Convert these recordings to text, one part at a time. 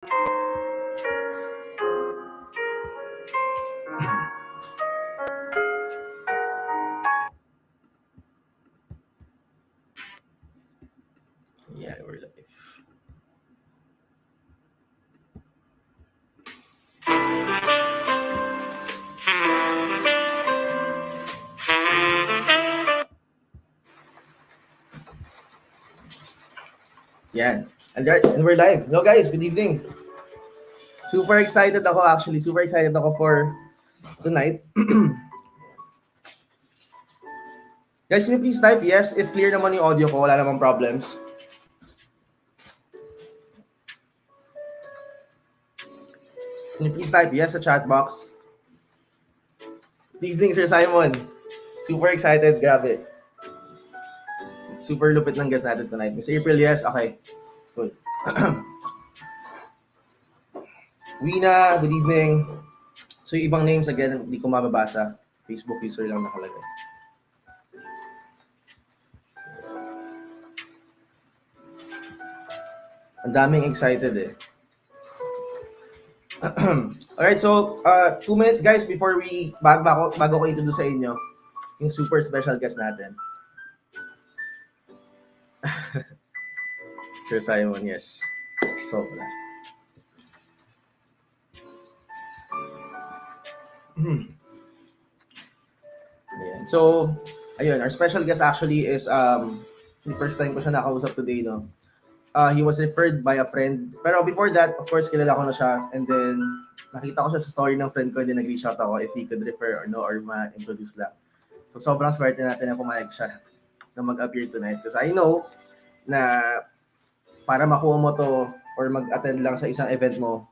Yeah, we're live. Yan. And we're live. Hello guys, good evening. Super excited ako actually. Super excited ako for tonight. Guys, can you please type yes if clear naman yung audio ko, wala namang problems. Can you please type yes sa chat box? Good evening, Sir Simon. Super excited, grabe. Super lupit ng guest natin tonight. Miss April, yes? Okay. It's good. Wina, good evening. So yung ibang names, again, hindi ko mababasa. Facebook user lang nakalagay. Ang daming excited eh. Alright, so 2 minutes guys before we bago ko introduce sa inyo yung super special guest natin. Sir Simon, yes. So, ayan. So, ayun, our special guest actually is the first time ko siya nakausap today, no. He was referred by a friend. Pero before that, of course, kilala ko na siya. And then, nakita ko siya sa story ng friend ko, and then nag-reach out ako if he could refer or no, or ma-introduce lang. So, sobrang swerte natin na pumayag siya na mag-appear tonight. Because I know na para makuha mo to or mag-attend lang sa isang event mo,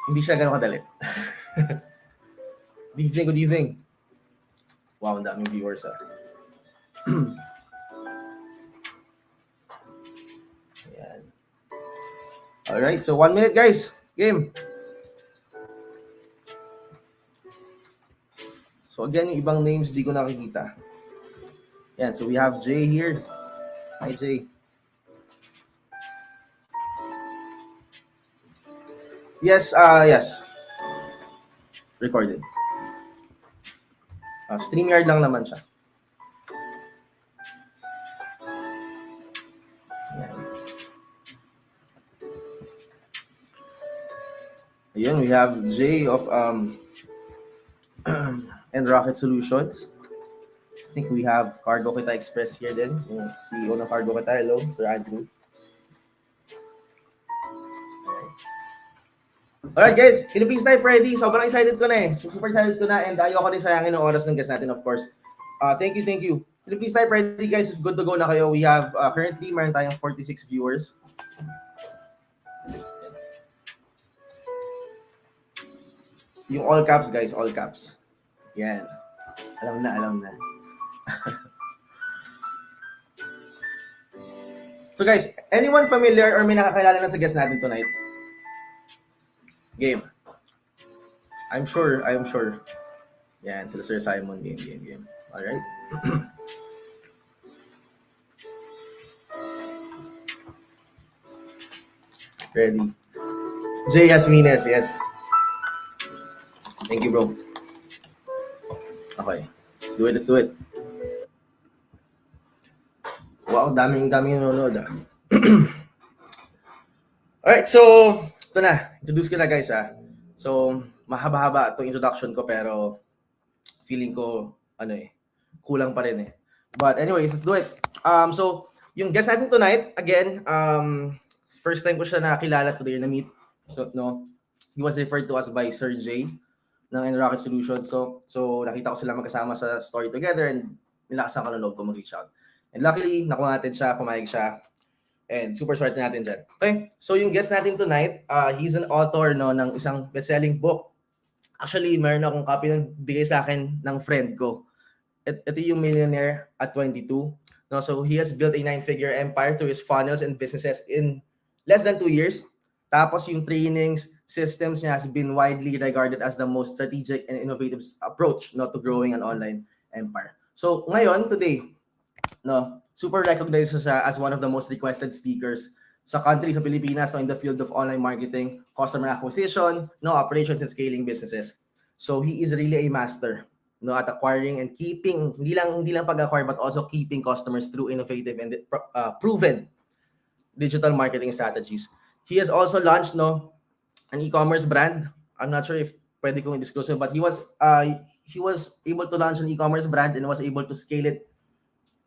hindi siya gano'ng kadali. Good evening. Wow, ang daming viewers ah. Ayan. Alright, so 1 minute guys. Game. So again, yung ibang names di ko nakikita. Yan, so we have Jay here. Hi Jay. Yes, yes. Recorded. StreamYard lang naman siya. Ayan. Ayun, we have Jay of and Rocket Solutions. I think we have Cargo Kita Express here din. Yung CEO ng Cargo Kita. Hello, Sir Andrew. Alright guys, can you please type ready? Sobrang excited ko na eh. Super excited ko na and ayoko din sayangin ng oras ng guest natin of course. Thank you. Can you please type ready guys if good to go na kayo? We have currently meron tayong 46 viewers. Yung all caps guys, all caps. Yan. Alam na. So guys, anyone familiar or may nakakilala na sa guest natin tonight? Game. I'm sure. Yan, sila Sir Simon. Game. Alright. Ready. Jay Yasmines, yes. Thank you, bro. Okay. Let's do it. Wow, daming nanonood ah. Alright, so ito na. Introduce ko na guys ah. So, mahaba-haba itong introduction ko pero feeling ko, kulang pa rin eh. But anyways, let's do it. So, yung guest natin tonight, again, first time ko siya nakilala today na meet. So, no, he was referred to us by Sir Jay ng Rocket Solutions. So nakita ko sila magkasama sa story together and nilakasan ko ng loob ko mag-reach out. And luckily, nakuha natin siya, pumayag siya. And super swerte natin dyan. Okay, so yung guest natin tonight, he's an author no, ng isang best-selling book. Actually, meron akong copy ng bigay sa akin ng friend ko. Ito yung Millionaire at 22. No, so he has built a 9-figure empire through his funnels and businesses in less than 2 years. Tapos yung trainings, systems niya has been widely regarded as the most strategic and innovative approach to growing an online empire. So ngayon, today, no, super recognized siya as one of the most requested speakers sa country, sa Pilipinas, so in the field of online marketing, customer acquisition, operations and scaling businesses. So he is really a master at acquiring and keeping, hindi lang pag-acquire but also keeping customers through innovative and proven digital marketing strategies. He has also launched an e-commerce brand. I'm not sure if pwede kong i-disclose yun, but he was able to launch an e-commerce brand and was able to scale it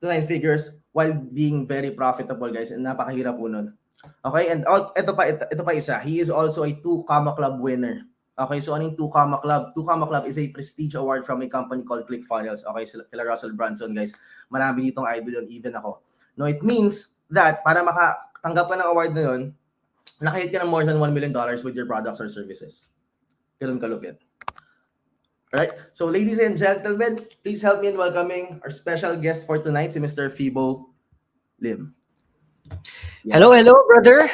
to 9 figures while being very profitable, guys. And napakahirap po nun. Okay, and ito pa isa. He is also a 2 Comma Club winner. Okay, so ano yung 2 Comma Club? 2 Comma Club is a prestige award from a company called ClickFunnels. Okay, sila Russell Brunson, guys. Marami ditong idol yun, even ako. No, it means that para makatanggap ka ng award na yun, nakahit ka ng more than $1 million with your products or services. Ganun kalupit. Alright, so ladies and gentlemen, please help me in welcoming our special guest for tonight, si Mr. Fibo Lim. Yeah. Hello, brother.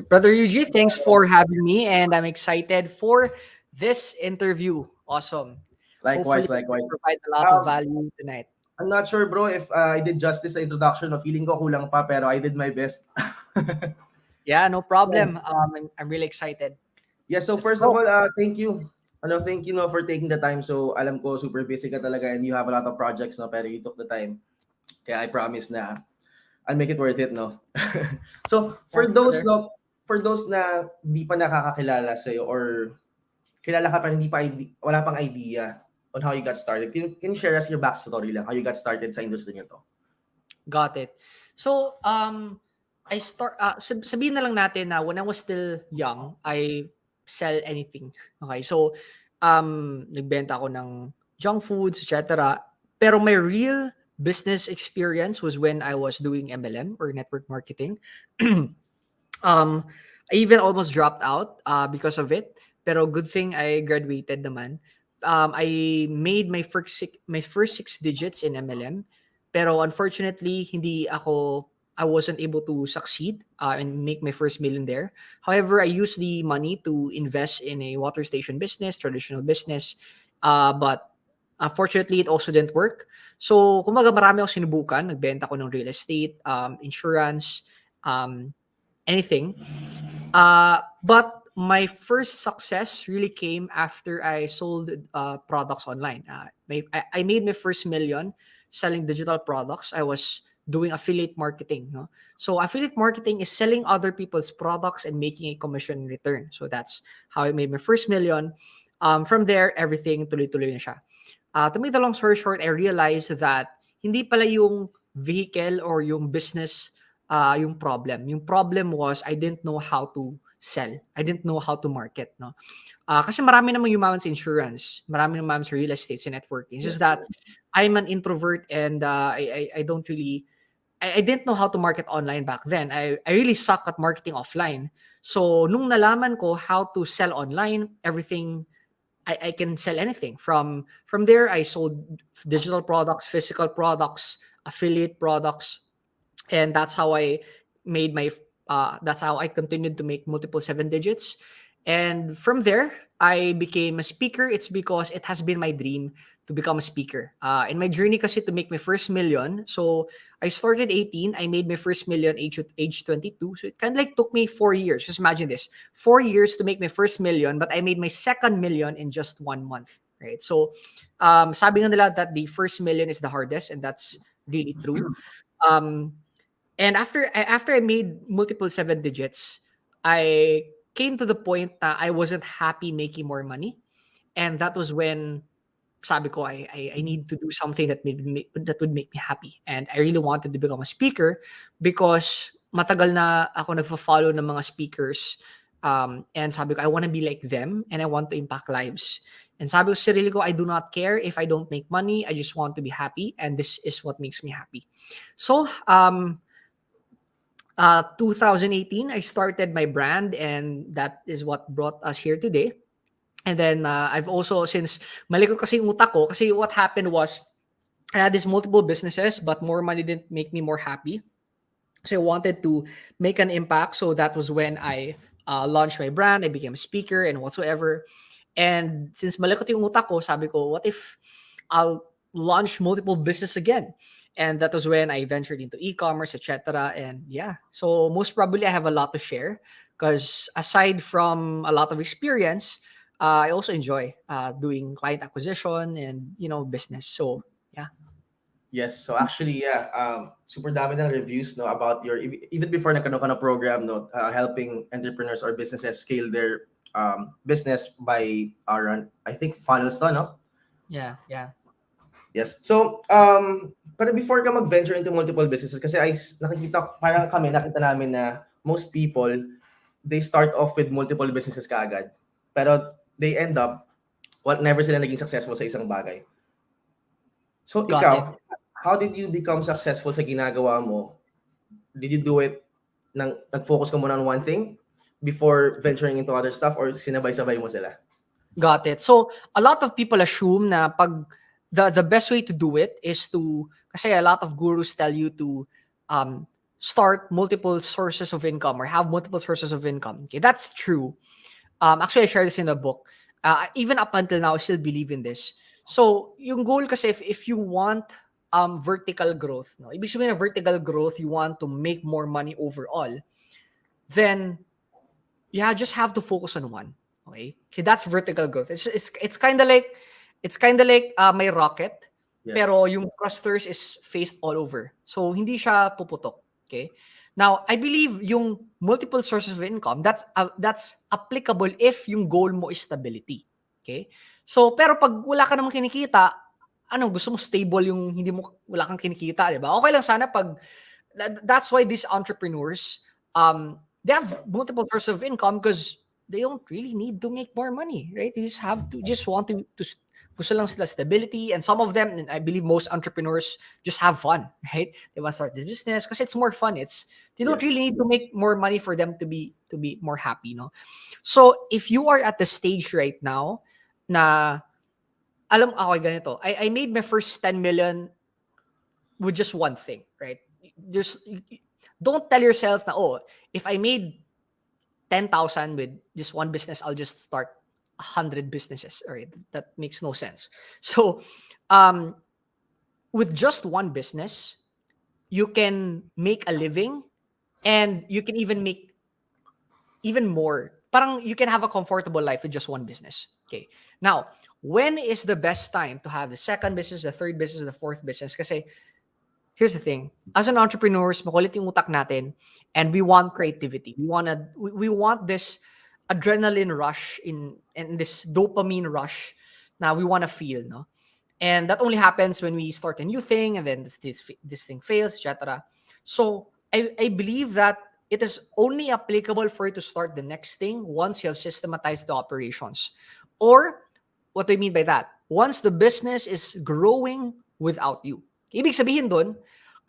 Brother Yuji, thanks for having me, and I'm excited for this interview. Awesome. Likewise. Provide a lot of value tonight. I'm not sure, bro, if I did justice sa introduction. Feeling ko kulang pa, pero I did my best. Yeah, no problem. I'm really excited. Yeah, so first of all, thank you. Thank you for taking the time. So alam ko super busy ka talaga and you have a lot of projects, pero you took the time. Kaya I promise na I'll make it worth it, So for those na hindi pa nakakakilala sa iyo or kilala ka pa wala pang idea on how you got started. Can you share us your backstory lang, how you got started sa industry niyo to? Got it. So sabihin na lang natin na when I was still young, I sell anything. Okay, so nagbenta ako ng junk foods, etc. Pero my real business experience was when I was doing MLM or network marketing. I even almost dropped out because of it. Pero good thing I graduated naman. I made my first 6 digits in MLM. Pero unfortunately, I wasn't able to succeed and make my first million there. However, I used the money to invest in a water station business, traditional business. But unfortunately, it also didn't work. So, kumaga marami akong sinubukan. Nagbenta ko ng real estate, insurance, anything. But my first success really came after I sold products online. I made my first million selling digital products. I was doing affiliate marketing. So affiliate marketing is selling other people's products and making a commission in return. So that's how I made my first million. From there, everything tuloy-tuloy na siya. To make the long story short, I realized that hindi pala yung vehicle or yung business yung problem. Yung problem was I didn't know how to sell. I didn't know how to market. Kasi marami namang yumaman sa insurance. Marami naman sa real estate, sa networking. It's just that I'm an introvert and I don't really... I didn't know how to market online back then. I really suck at marketing offline. So, nung nalaman ko how to sell online, everything, I can sell anything. From there, I sold digital products, physical products, affiliate products. And that's how I made that's how I continued to make multiple 7 digits. And from there, I became a speaker. It's because it has been my dream to become a speaker. In my journey kasi to make my first million, so I started 18, I made my first million age 22. So it kind of like took me 4 years. Just imagine this, 4 years to make my first million, but I made my second million in just 1 month, right? So sabi nga nila that the first million is the hardest, and that's really true. And after I made multiple 7 digits, I came to the point that I wasn't happy making more money. And that was when sabi ko, I need to do something that would make me happy. And I really wanted to become a speaker because matagal na ako nagfo-follow ng mga speakers. And sabi ko, I want to be like them and I want to impact lives. And sabi ko sa sarili ko, I do not care if I don't make money. I just want to be happy. And this is what makes me happy. So, 2018, I started my brand, and that is what brought us here today. And then I've also, since malikot kasi yung utak ko, kasi what happened was I had these multiple businesses, but more money didn't make me more happy. So I wanted to make an impact. So that was when I launched my brand. I became a speaker and whatsoever. And since malikot yung utak ko, sabi ko, what if I'll launch multiple business again? And that was when I ventured into e-commerce, etc. And yeah, so most probably I have a lot to share because aside from a lot of experience, I also enjoy doing client acquisition and business. So yeah, Yes, so actually, yeah, super dami ng reviews, no, about your, even before nagkaroon ka ng program, no, helping entrepreneurs or businesses scale their business by, I think, funnels to, no? yeah. Yes. So, pero before ka mag-venture into multiple businesses, kasi nakikita, parang kami, nakita namin na most people, they start off with multiple businesses kaagad. Pero they end up, never sila naging successful sa isang bagay. So, Got it. ikaw, how did you become successful sa ginagawa mo? Did you do it, nag-focus ka muna on one thing before venturing into other stuff, or sinabay-sabay mo sila? Got it. So a lot of people assume na pag the best way to do it is to, kasi a lot of gurus tell you to start multiple sources of income or have multiple sources of income. Okay, that's true. Actually, I shared this in a book. Even up until now, I still believe in this. So yung goal kasi, if you want vertical growth, no, ibig sabihin na vertical growth, you want to make more money overall, then just have to focus on one. Okay, that's vertical growth. It's kind of like may rocket, Yes. pero yung thrusters is faced all over. So hindi siya puputok. Okay. Now, I believe yung multiple sources of income, that's applicable if yung goal mo is stability. Okay? So, pero pag wala ka namang kinikita, gusto mo stable yung wala kang kinikita, di ba? Okay lang sana pag, that's why these entrepreneurs, they have multiple sources of income because they don't really need to make more money, right? They just want to gusto lang sila stability, and some of them, and I believe most entrepreneurs just have fun, right? They want to start the business because it's more fun. They don't really need to make more money for them to be more happy, no? So if you are at the stage right now na alam ako ganito, I made my first 10 million with just one thing, right? Just don't tell yourself na, if I made 10,000 with just one business, I'll just start 100 businesses. All right, that makes no sense. So, with just one business, you can make a living, and you can even make even more. Parang you can have a comfortable life with just one business. Okay. Now, when is the best time to have the second business, the third business, the fourth business? Kasi here's the thing. As an entrepreneurs, makulit yung utak natin, and we want creativity. We want this adrenaline rush and this dopamine rush na we want to feel, no? And that only happens when we start a new thing, and then this thing fails, etc. So I believe that it is only applicable for you to start the next thing once you have systematized the operations. Or, what do I mean by that? Once the business is growing without you. Ibig sabihin dun,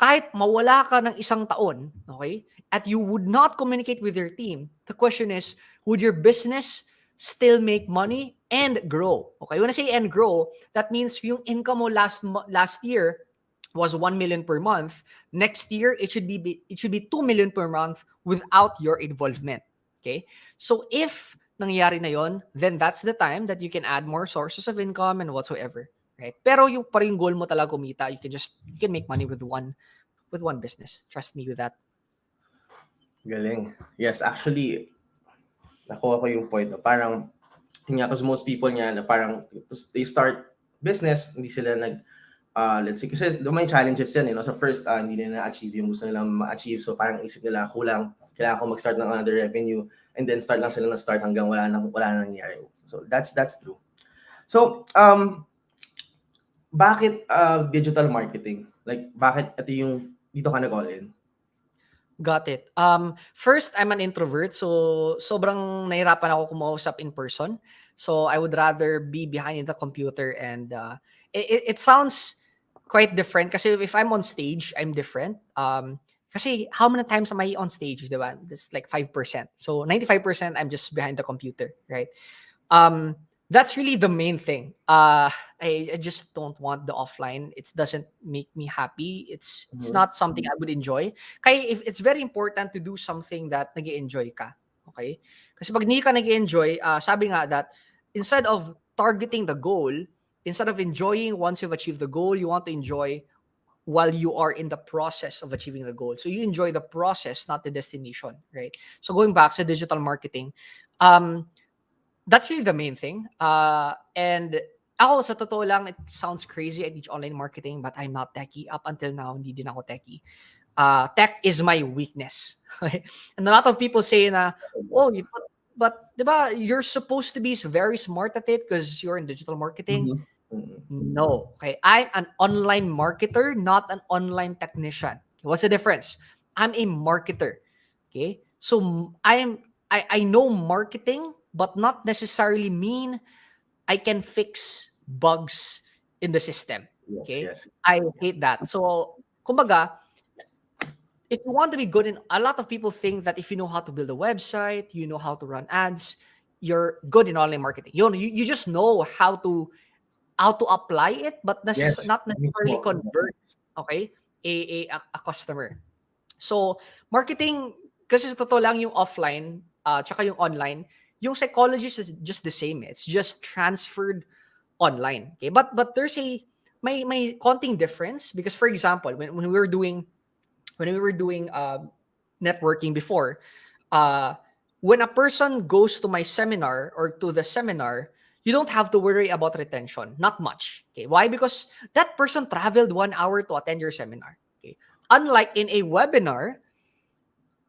kahit mawala ka ng isang taon, okay, at you would not communicate with your team, the question is, would your business still make money and grow? Okay, when I say and grow, that means yung income mo last year was 1 million per month. Next year, it should be 2 million per month without your involvement. Okay? So if nangyari na yon, then that's the time that you can add more sources of income and whatsoever. Right? Pero yung parang goal mo talaga kumita, you can make money with one business. Trust me with that. Galing. Yes, actually, nakuha ko yung point. No? Parang, nga, because most people nga, na parang, they start business, hindi sila let's see, kasi may challenges yan, so first, hindi nila na-achieve yung gusto nilang ma-achieve, so parang isip nila, kailangan ko mag-start ng another revenue, and then start lang sila na start hanggang wala nang nangyari. So that's true. So, bakit digital marketing? Like, bakit ito yung dito ka nag-all in? Got it. First, I'm an introvert, so sobrang nahirapan ako kumausap in person. So I would rather be behind the computer, and it sounds quite different kasi if I'm on stage, I'm different. Kasi how many times am I on stage, diba? That's like 5%. So 95% I'm just behind the computer, right? That's really the main thing. I just don't want the offline. It doesn't make me happy. It's not something I would enjoy. Kaya it's very important to do something that nag-enjoy ka. Okay? Kasi pag hindi ka nag-enjoy, sabi nga that instead of targeting the goal, instead of enjoying once you've achieved the goal, you want to enjoy while you are in the process of achieving the goal. So you enjoy the process, not the destination, right? So going back to digital marketing, um, that's really the main thing. And ako, sa totoo lang, it sounds crazy. I teach online marketing, but I'm not techie. Up until now, hindi din ako techie. Tech is my weakness. And a lot of people say na, oh, but diba, you're supposed to be very smart at it because you're in digital marketing. Mhm. Mm. No. Okay. I'm an online marketer, not an online technician. What's the difference? I'm a marketer. Okay. So I know marketing, but not necessarily mean I can fix bugs in the system. Yes, Okay. yes. I hate that. So kumbaga, if you want to be good in, a lot of people think that if you know how to build a website, you know how to run ads, you're good in online marketing. You just know how to apply it, but Yes, not necessarily mismo. convert, okay, a customer. So, marketing, kasi sa totoo lang yung offline, tsaka yung online, yung psychology is just the same. It's just transferred online. Okay, but there's may konting difference because, for example, when we were doing networking before, uh, when a person goes to my seminar or to the seminar, you don't have to worry about retention. Not much. Okay. Why? Because that person traveled 1 hour to attend your seminar. Okay. Unlike in a webinar,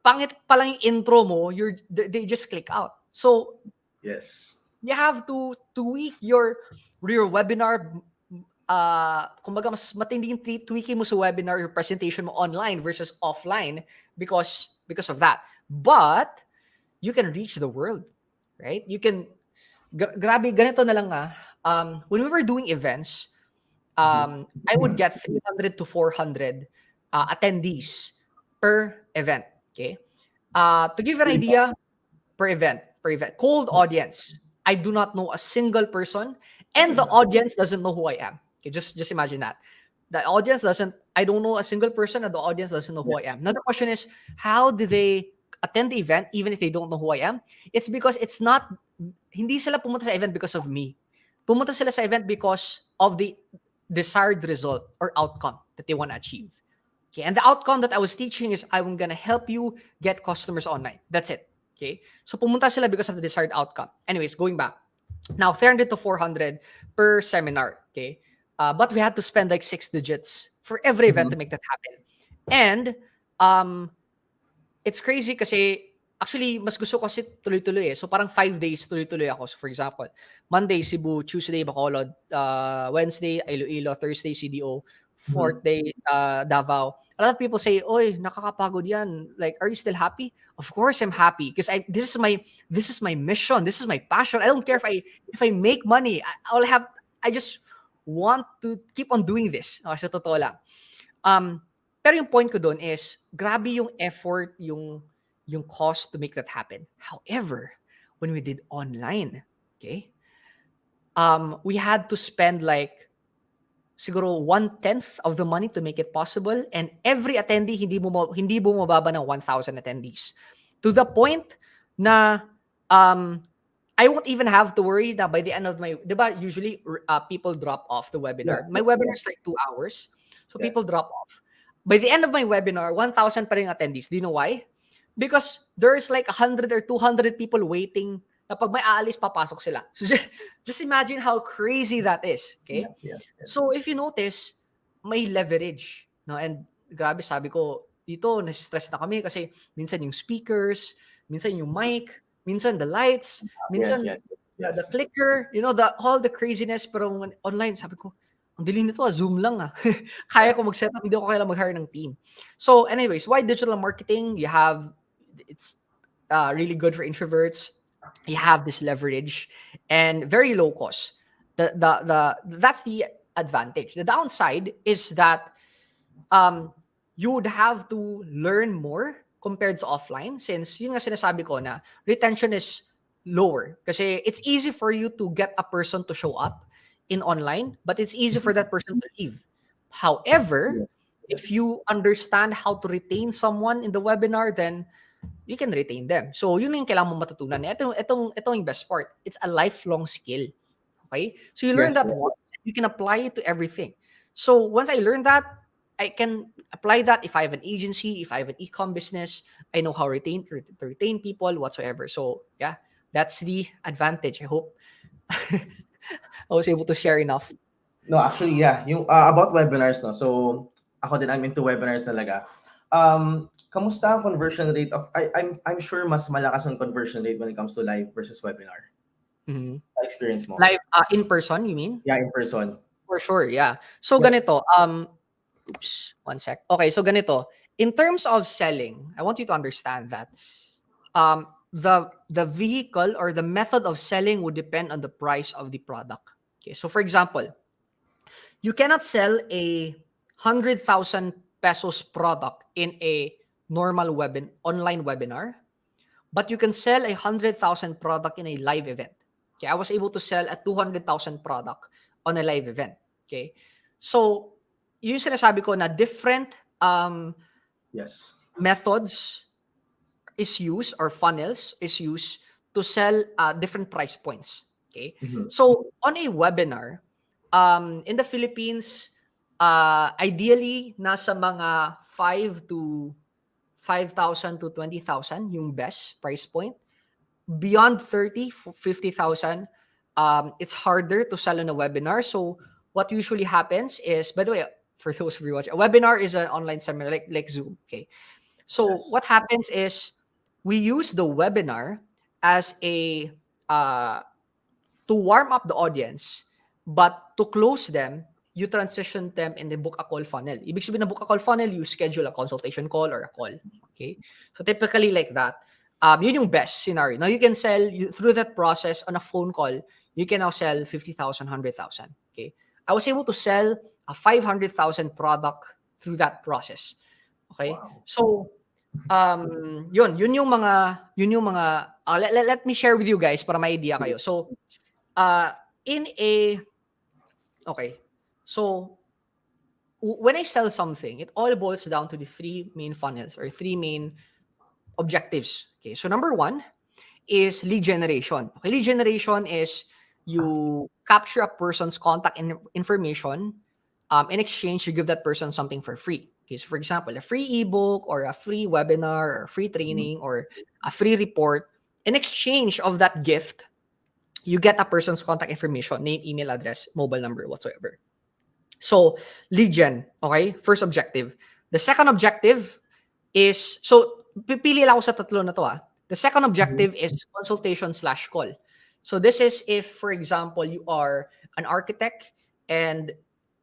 pangit pa lang yung intro mo, they just click out. So Yes. you have to tweak your webinar. Kumbaga mas matindi yung tweaking mo sa webinar, your presentation mo online versus offline because of that. But you can reach the world, right? You can grabe ganito na lang when we were doing events, I would get 300 to 400 attendees per event, okay? To give an idea, per event, cold audience. I do not know a single person, and the audience doesn't know who I am. Okay, just imagine that. The audience doesn't. I don't know a single person, and the audience doesn't know who I Yes. am. Another question is, how do they attend the event even if they don't know who I am? It's because it's not. Hindi sila pumunta sa event because of me. Pumunta sila sa event because of the desired result or outcome that they want to achieve. Okay, and the outcome that I was teaching is I'm gonna help you get customers online. That's it. Okay, so pumunta sila because of the desired outcome. Anyways, going back. Now, 300 to 400 per seminar. Okay, but we had to spend like 6 digits for every event to make that happen. And um, it's crazy kasi actually mas gusto ko kasi tuloy-tuloy eh. So parang 5 days tuloy-tuloy ako. So for example, Monday Cebu, Tuesday Bacolod, Wednesday Iloilo, Thursday CDO, fourth day Davao. A lot of people say, "Oy, nakakapagod 'yan. Like, are you still happy?" Of course I'm happy because this is my mission. This is my passion. I don't care if I make money. I just want to keep on doing this. Okay, sa totoo lang. Pero yung point ko doon is, grabe yung effort, yung cost to make that happen. However, when we did online, okay, we had to spend like siguro 1/10 of the money to make it possible, and every attendee hindi bumababa ng 1,000 attendees. To the point na I won't even have to worry that by the end of my, diba, usually people drop off the webinar. My webinar is like 2 hours. So people drop off. By the end of my webinar, 1,000 pa rin attendees. Do you know why? Because there's like 100 or 200 people waiting na pag may aalis, papasok sila. So just imagine how crazy that is. Okay? Yeah. So if you notice, may leverage. No? And grabe, sabi ko, dito, nasistress na kami kasi minsan yung speakers, minsan yung mic, minsan the lights, minsan Yes. the clicker, all the craziness. Pero online, sabi ko, ang dilim nito, Zoom lang Kaya ko mag-set up, hindi ko kailangan mag-hire ng team. So anyways, why digital marketing? It's really good for introverts. You have this leverage and very low cost. That's the advantage. The downside is that you would have to learn more compared to offline, since yun nga sinasabi ko na retention is lower kasi it's easy for you to get a person to show up in online, but it's easy for that person to leave. However, if you understand how to retain someone in the webinar, then you can retain them. So yun yung kailangan mo matutunan. Itong yung best part. It's a lifelong skill. Okay? So you learn that once, you can apply it to everything. So once I learned that, I can apply that if I have an agency, if I have an e-com business. I know how to retain people whatsoever. So yeah, that's the advantage. I hope I was able to share enough. No, actually, yeah. Yung about webinars, no. So, ako din, I'm into webinars talaga. Kamusta ang conversion rate of I'm sure mas malakas ang conversion rate when it comes to live versus webinar. Mhm. Experience mo. Live in person, you mean? Yeah, in person. For sure, yeah. So Yeah. ganito, oops, one sec. Okay, so ganito. In terms of selling, I want you to understand that the vehicle or the method of selling would depend on the price of the product. Okay, so for example, you cannot sell a 100,000 pesos product in a normal online webinar, but you can sell a 100,000 product in a live event. Okay, I was able to sell a 200,000 product on a live event. Okay, so yung sinasabi ko na different Yes. methods is used, or funnels is used to sell different price points. Okay, Mhm. so on a webinar, in the Philippines, ideally nasa mga 5,000 to 20,000 yung best price point. Beyond 30, 50,000, it's harder to sell on a webinar. So what usually happens is, by the way, for those of you watching, a webinar is an online seminar like Zoom. Okay, so Yes. what happens is we use the webinar as a to warm up the audience, but to close them, you transition them in the book a call funnel. Ibig sabihin na book a call funnel, you schedule a consultation call or a call. Okay? So typically like that. Yun yung best scenario. Now you can sell through that process on a phone call. You can now sell 50,000, 100,000. Okay? I was able to sell a 500,000 product through that process. Okay? Wow. So yun yung mga let me share with you guys para may idea kayo. So in a okay. So when I sell something, it all boils down to the three main funnels or three main objectives. Okay. So number one is lead generation. Okay, lead generation is you capture a person's contact information. In exchange, you give that person something for free. Okay, so for example, a free ebook or a free webinar or a free training or a free report. In exchange of that gift, you get a person's contact information, name, email address, mobile number, whatsoever. So, lead gen, okay? First objective. The second objective is, so, pipili lang ako sa tatlo na to ah. The second objective is consultation/call. So, this is if, for example, you are an architect and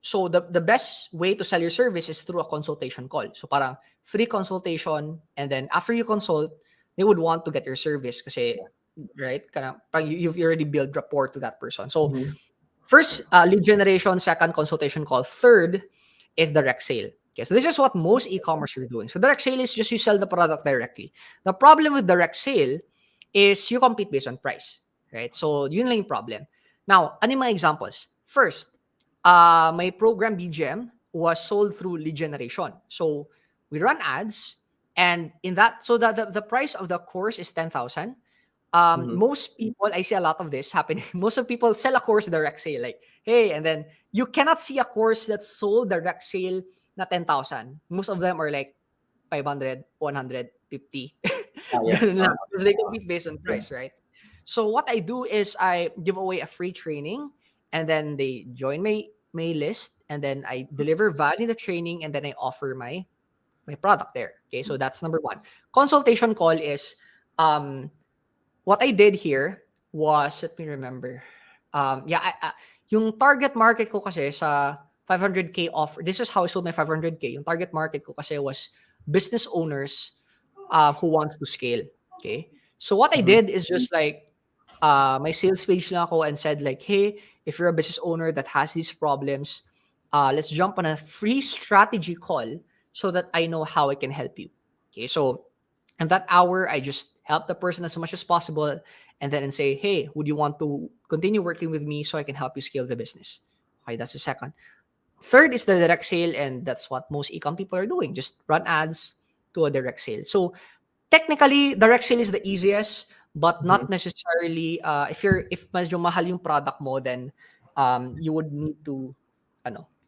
so the best way to sell your service is through a consultation call. So, parang free consultation and then after you consult, they would want to get your service kasi, right? Parang you've already built rapport to that person. So, Mhm. first, lead generation. Second, consultation call. Third is direct sale. Okay, so this is what most e-commerce are doing. So direct sale is just you sell the product directly. The problem with direct sale is you compete based on price, right? So yun lang yung problem. Now, ano yung mga examples? First, my program BGM was sold through lead generation. So we run ads, and in that, so the price of the course is 10,000. Most people, I see a lot of this happening. Most of people sell a course direct sale, like, hey, and then you cannot see a course that's sold direct sale na 10,000. Most of them are like 500, 150. Yeah. Ganun lang. Because they compete based on price, Yes. right? So what I do is I give away a free training, and then they join my list, and then I deliver value in the training, and then I offer my product there. Okay, so that's number one. Consultation call is what I did here was, let me remember. Yung target market ko kasi sa 500K offer, this is how I sold my 500K. Yung target market ko kasi was business owners who wants to scale. Okay? So what I did is just like, my sales page lang ako and said like, hey, if you're a business owner that has these problems, let's jump on a free strategy call so that I know how I can help you. Okay, so in that hour, I just help the person as much as possible and then say, hey, would you want to continue working with me so I can help you scale the business? Okay, that's the second. Third is the direct sale, and that's what most e-com people are doing. Just run ads to a direct sale. So technically, direct sale is the easiest, but not necessarily if medyo mahal yung product mo, then you would need to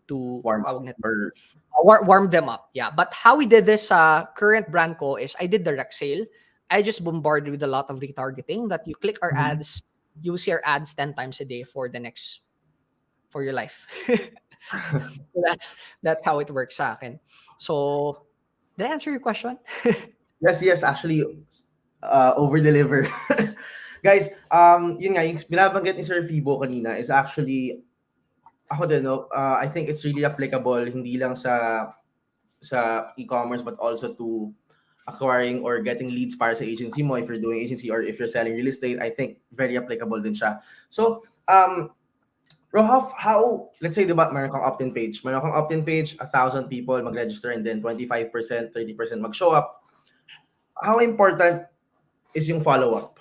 Warm up tawag nito, or warm them up. Yeah. But how we did this current brand ko is I did direct sale. I just bombarded with a lot of retargeting that you click our Mhm. ads, you see our ads 10 times a day for your life. So that's how it works sa akin. So did I answer your question? Yes, actually, over deliver. Guys, yun nga yung binabanggit ni Sir Fibo kanina is actually ako din, no, I think it's really applicable hindi lang sa e-commerce but also to acquiring or getting leads para sa agency mo if you're doing agency or if you're selling real estate. I think very applicable din siya. So, Rohaf, how, let's say, di ba, meron kang opt-in page. Meron kang opt-in page, 1,000 people mag-register and then 25%, 30% mag-show up. How important is yung follow-up?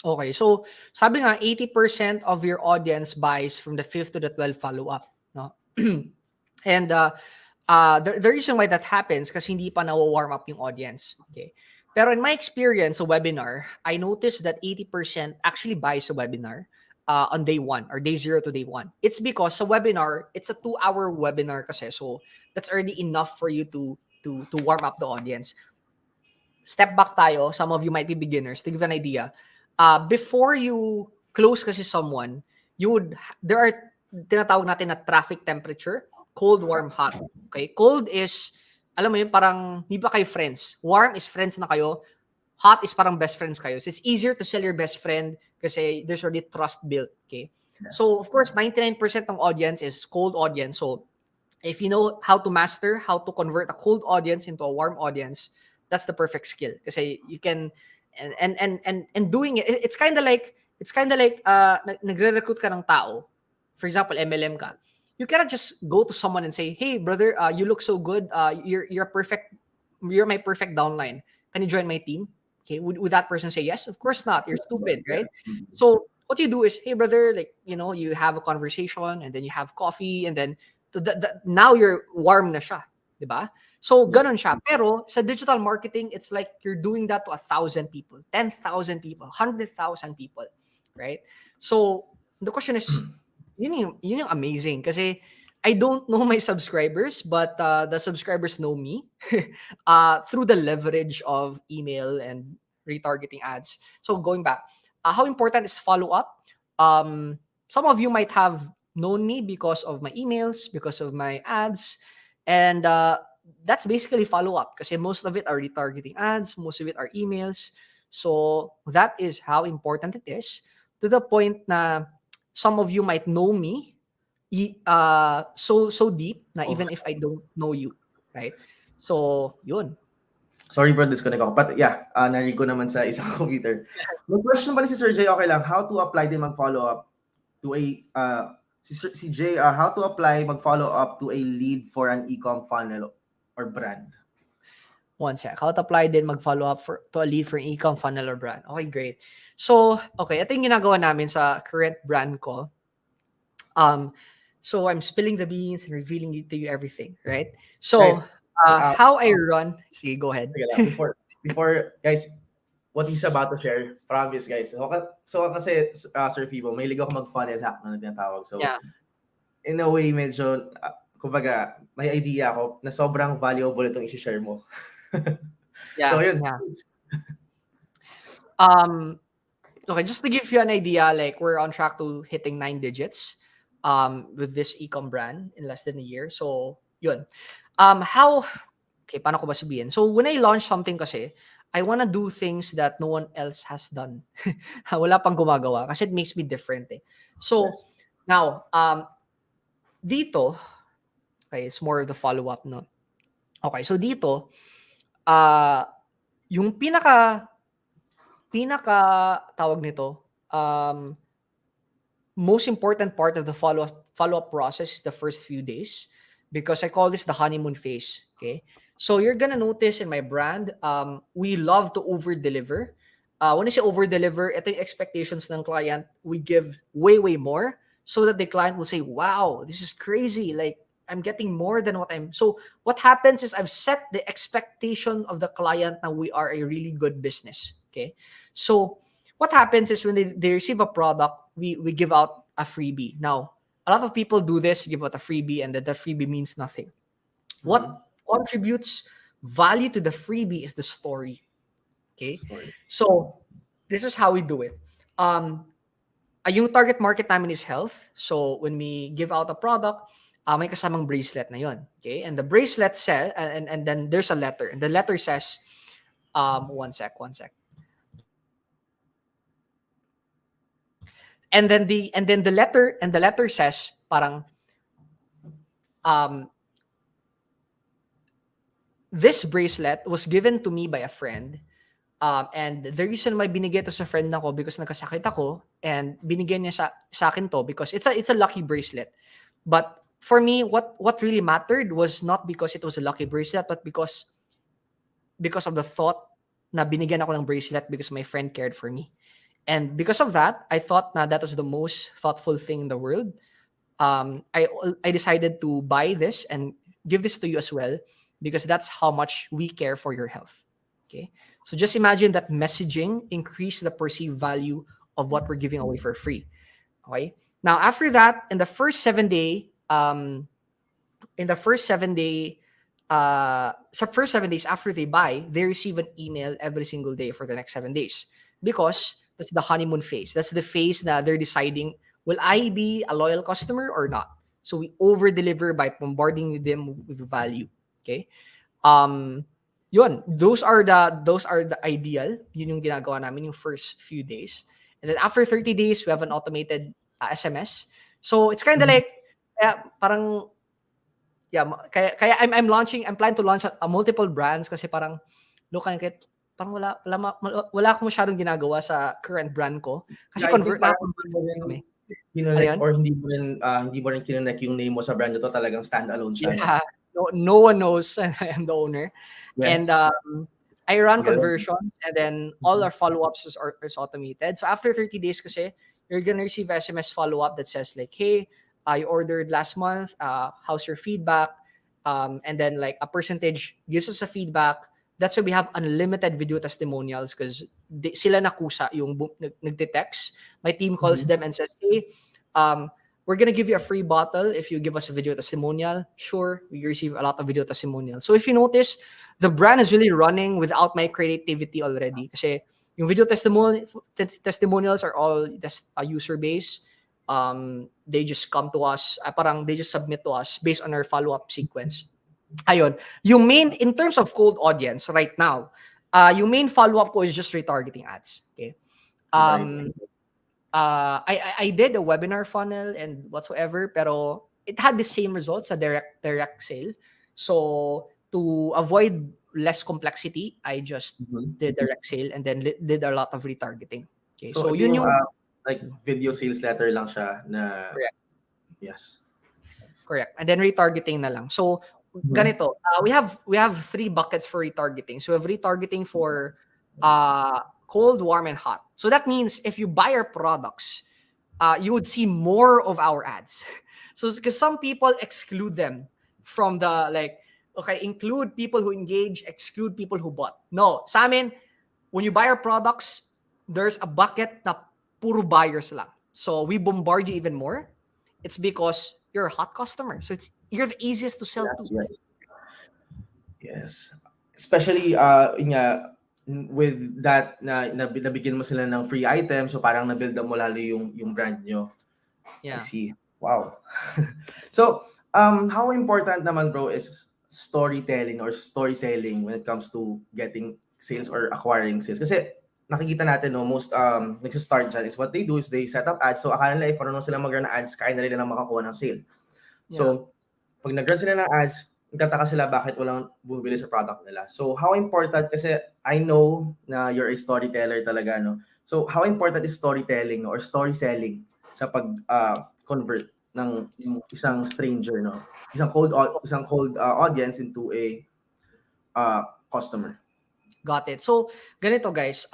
Okay, so sabi nga 80% of your audience buys from the 5th to the 12th follow-up, no? And the reason why that happens kasi hindi pa na-warm up yung audience. Okay. Pero in my experience sa webinar, I noticed that 80% actually buys a webinar on day 1 or day 0 to day 1. It's because sa webinar, it's a 2-hour webinar kasi. So that's already enough for you to warm up the audience. Step back tayo, some of you might be beginners, to give an idea. Before you close kasi someone, there are tinatawag natin na traffic temperature, cold, warm, hot. Okay? Cold is, alam mo yun, parang hindi pa kayo friends. Warm is friends na kayo. Hot is parang best friends kayo. So it's easier to sell your best friend kasi there's already trust built. Okay? Yes. So, of course, 99% ng audience is cold audience. So, if you know how to master, how to convert a cold audience into a warm audience, that's the perfect skill. Kasi you can, and doing it, it's kind of like, nagre-recruit ka ng tao. For example, MLM ka. You cannot just go to someone and say, hey, brother, you look so good. You're perfect. You're my perfect downline. Can you join my team? Okay, would that person say yes? Of course not. You're stupid, right? So what you do is, hey, brother, like, you have a conversation and then you have coffee and then now you're warm na siya, di ba? So ganon siya. Pero sa digital marketing, it's like you're doing that to 1,000 people, 10,000 people, 100,000 people, right? So the question is, yun yung amazing kasi I don't know my subscribers, but the subscribers know me through the leverage of email and retargeting ads. So going back, how important is follow-up? Some of you might have known me because of my emails, because of my ads, and that's basically follow-up kasi most of it are retargeting ads, most of it are emails. So that is how important it is, to the point na some of you might know me so deep na even if I don't know you, right? So, yun. Sorry bro, disconnect ako. But yeah, narinig ko naman sa isang computer. May question pala si Sir Jay, okay lang. How to apply din mag-follow up to a, si Jay, how to apply mag-follow up to a lead for an e-com funnel or brand? One sec. How to apply din mag-follow up to a lead for an e-com funnel or brand. Okay, great. So, okay, ito yung ginagawa namin sa current brand ko. So I'm spilling the beans and revealing to you everything, right? So, Guys, how I run, sige, go ahead. sige lang, before guys, what he's about to share, promise guys. So kasi Sir Fibo, may ligaw ako mag-funnel hack na tinatawag. So, Yeah. in a way, medyo, kumbaga, may idea ako na sobrang valuable itong i-share mo. Yeah. So, yun. Yeah. Okay, just to give you an idea, like we're on track to hitting 9 digits with this e-com brand in less than a year. So, yun. Paano ko ba sabihin? So, when I launch something kasi, I want to do things that no one else has done. Wala pang gumagawa kasi it makes me different eh. So, Yes. now, dito, okay, it's more of the follow-up, no? Okay, so dito, yung pinaka tawag nito, most important part of the follow-up process is the first few days, because I call this the honeymoon phase. Okay, so you're gonna notice in my brand, we love to over-deliver. When I say over-deliver, ito yung expectations ng client. We give way more so that the client will say, wow, this is crazy. Like, I'm getting more than what I'm. So what happens is I've set the expectation of the client that we are a really good business. Okay, so what happens is when they receive a product, we give out a freebie. Now, a lot of people do this, give out a freebie, and then the freebie means nothing. What contributes value to the freebie is the story. Okay? Story. So, this is how we do it. Yung target market namin is health. So, when we give out a product, may kasamang bracelet na yun. Okay? And the bracelet says, and then there's a letter. And the letter says, one sec. And then the letter says, parang, this bracelet was given to me by a friend. And the reason why binigay to sa friend ako because nagkasakit ako and binigyan niya sa akin to because it's a lucky bracelet. But for me, what really mattered was not because it was a lucky bracelet, but because of the thought na binigyan ako ng bracelet because my friend cared for me. And because of that, I thought na that was the most thoughtful thing in the world. I decided to buy this and give this to you as well because that's how much we care for your health. Okay. So just imagine that messaging increased the perceived value of what we're giving away for free. Okay. Now after that, in the first 7 days after they buy, they receive an email every single day for the next 7 days because that's the honeymoon phase. That's the phase that they're deciding, will I be a loyal customer or not? So we over deliver by bombarding them with value. Okay. Yun, those are the ideal. Yun yung ginagawa namin yung first few days. And then after 30 days, we have an automated SMS. So it's kind of like parang kaya I'm planning to launch a multiple brands kasi parang look at parang wala akong masyadong ginagawa sa current brand ko kasi convert na kami. Or hindi mo rin kinonek yung name mo sa brand ito, talagang standalone siya. Yeah. No one knows I'm the owner. Yes. And I run conversions and then all our follow-ups is automated. So after 30 days kasi, you're gonna receive SMS follow-up that says like, hey, you ordered last month, how's your feedback? And then like a percentage gives us a feedback. That's why we have unlimited video testimonials because sila nakusa yung nagte-text. My team calls them and says, hey, we're gonna give you a free bottle if you give us a video testimonial. Sure, we receive a lot of video testimonials. So if you notice, the brand is really running without my creativity already. Kasi yung video testimonials are all just a user base. They just come to us, they just submit to us based on our follow-up sequence. Ayun. Yung main, in terms of cold audience right now, yung main follow-up ko is just retargeting ads. Okay. I did a webinar funnel and whatsoever, pero it had the same results, a direct sale. So to avoid less complexity, I just did direct sale and then did a lot of retargeting. Okay, so yun yung like video sales letter lang siya na. Correct. Yes. Correct. And then retargeting na lang. So ganito, we have 3 buckets for retargeting. So we have retargeting for cold, warm, and hot. So that means if you buy our products, you would see more of our ads. So because some people exclude them from the include people who engage, exclude people who bought. No, sa amin, when you buy our products, there's a bucket na puro buyers lang. So we bombard you even more. It's because you're a hot customer. So you're the easiest to sell to. Yes. Especially with that nabigyan mo sila ng free item, so parang nabuild mo lalo yung brand nyo. Yeah. I see. Wow. So, how important naman bro is storytelling or story selling when it comes to getting sales or acquiring sales? Kasi nakikita natin most nagsa-start dyan is what they do is they set up ads. So akala nila if marunong sila mag-run ng ads, kaya na rin lang makakuha ng sale. So, pag nag-run sila ng ads, nagtataka sila bakit walang bumibili sa product nila. So, how important, kasi I know na you're a storyteller talaga, no? So, how important is storytelling or story selling sa pag-convert ng isang stranger, no? Isang cold audience into a customer. Got it. So, ganito guys.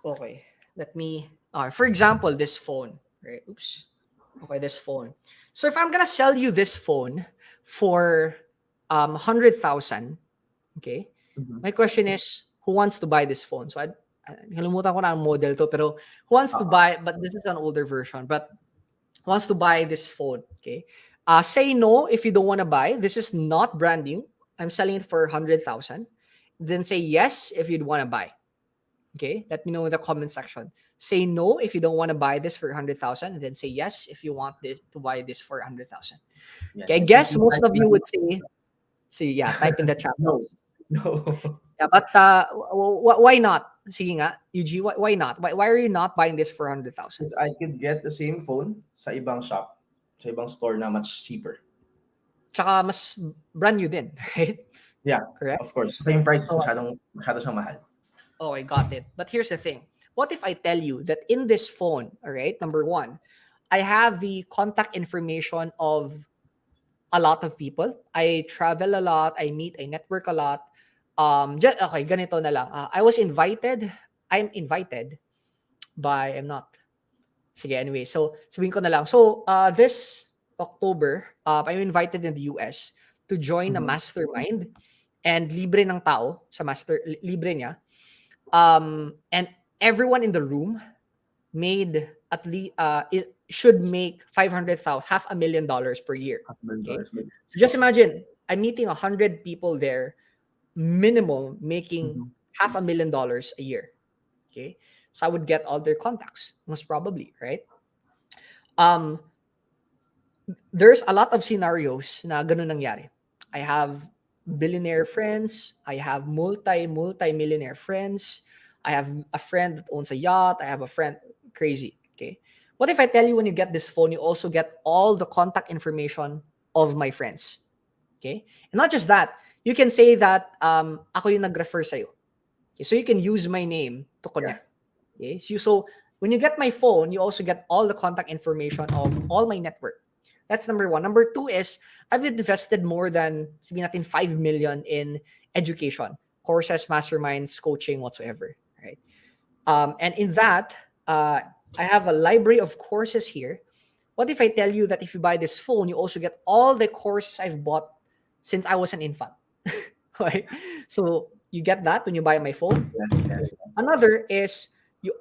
Okay. Let me, for example, this phone. Right? Oops. Okay, this phone. So if I'm gonna sell you this phone for 100,000, okay, my question is, who wants to buy this phone? So I kalimutan ko na ang model to, pero who wants to buy, but this is an older version, but wants to buy this phone. Okay. Say no if you don't want to buy. This is not brand new. I'm selling it for 100,000. Then say yes if you'd want to buy. Okay. Let me know in the comment section. Say no if you don't want to buy this for 100,000, and then say yes if you want this to buy this for 100,000. Yeah. Okay. I So guess please most type of you no. would say, see, yeah, type in the chat No. box. No. Yeah, but why not? Sige nga, UG, why not? Why are you not buying this for 100,000? Because I could get the same phone sa ibang shop, sa ibang store na much cheaper. Tsaka mas brand new din, right? Yeah, Correct? of course. Saka yung price So, masyado siyang mahal. oh, I got it. But here's the thing. What if I tell you that in this phone, all right, number one, I have the contact information of a lot of people. I travel a lot. I meet, I network a lot. Okay, ganito na lang. I'm invited by, I'm not. Sige, anyway. So, sabihin ko na lang. So, this October, I'm invited in the US to join a Mhm. mastermind, and libre ng tao sa libre niya. And everyone in the room made at least it should make 500,000, $500,000 per year. Okay, $500 maybe. so just imagine I'm meeting 100 people there, minimum making Mhm. $500,000 a year. Okay, so I would get all their contacts, most probably, right? Um, there's a lot of scenarios na ganun nangyari. I have billionaire friends. I have multi-millionaire friends. I have a friend that owns a yacht. I have a friend crazy. Okay. What if I tell you when you get this phone, you also get all the contact information of my friends? Okay. And not just that, you can say that ako yung nag-refer sa'yo. Okay? So you can use my name to Yeah. connect. Okay. So when you get my phone, you also get all the contact information of all my network. That's number one. Number two is I've invested more than sabihin natin 5 million in education, courses, masterminds, coaching, whatsoever. Right. And in that, I have a library of courses here. What if I tell you that if you buy this phone, you also get all the courses I've bought since I was an infant? Right. So you get that when you buy my phone. Yes. Another is you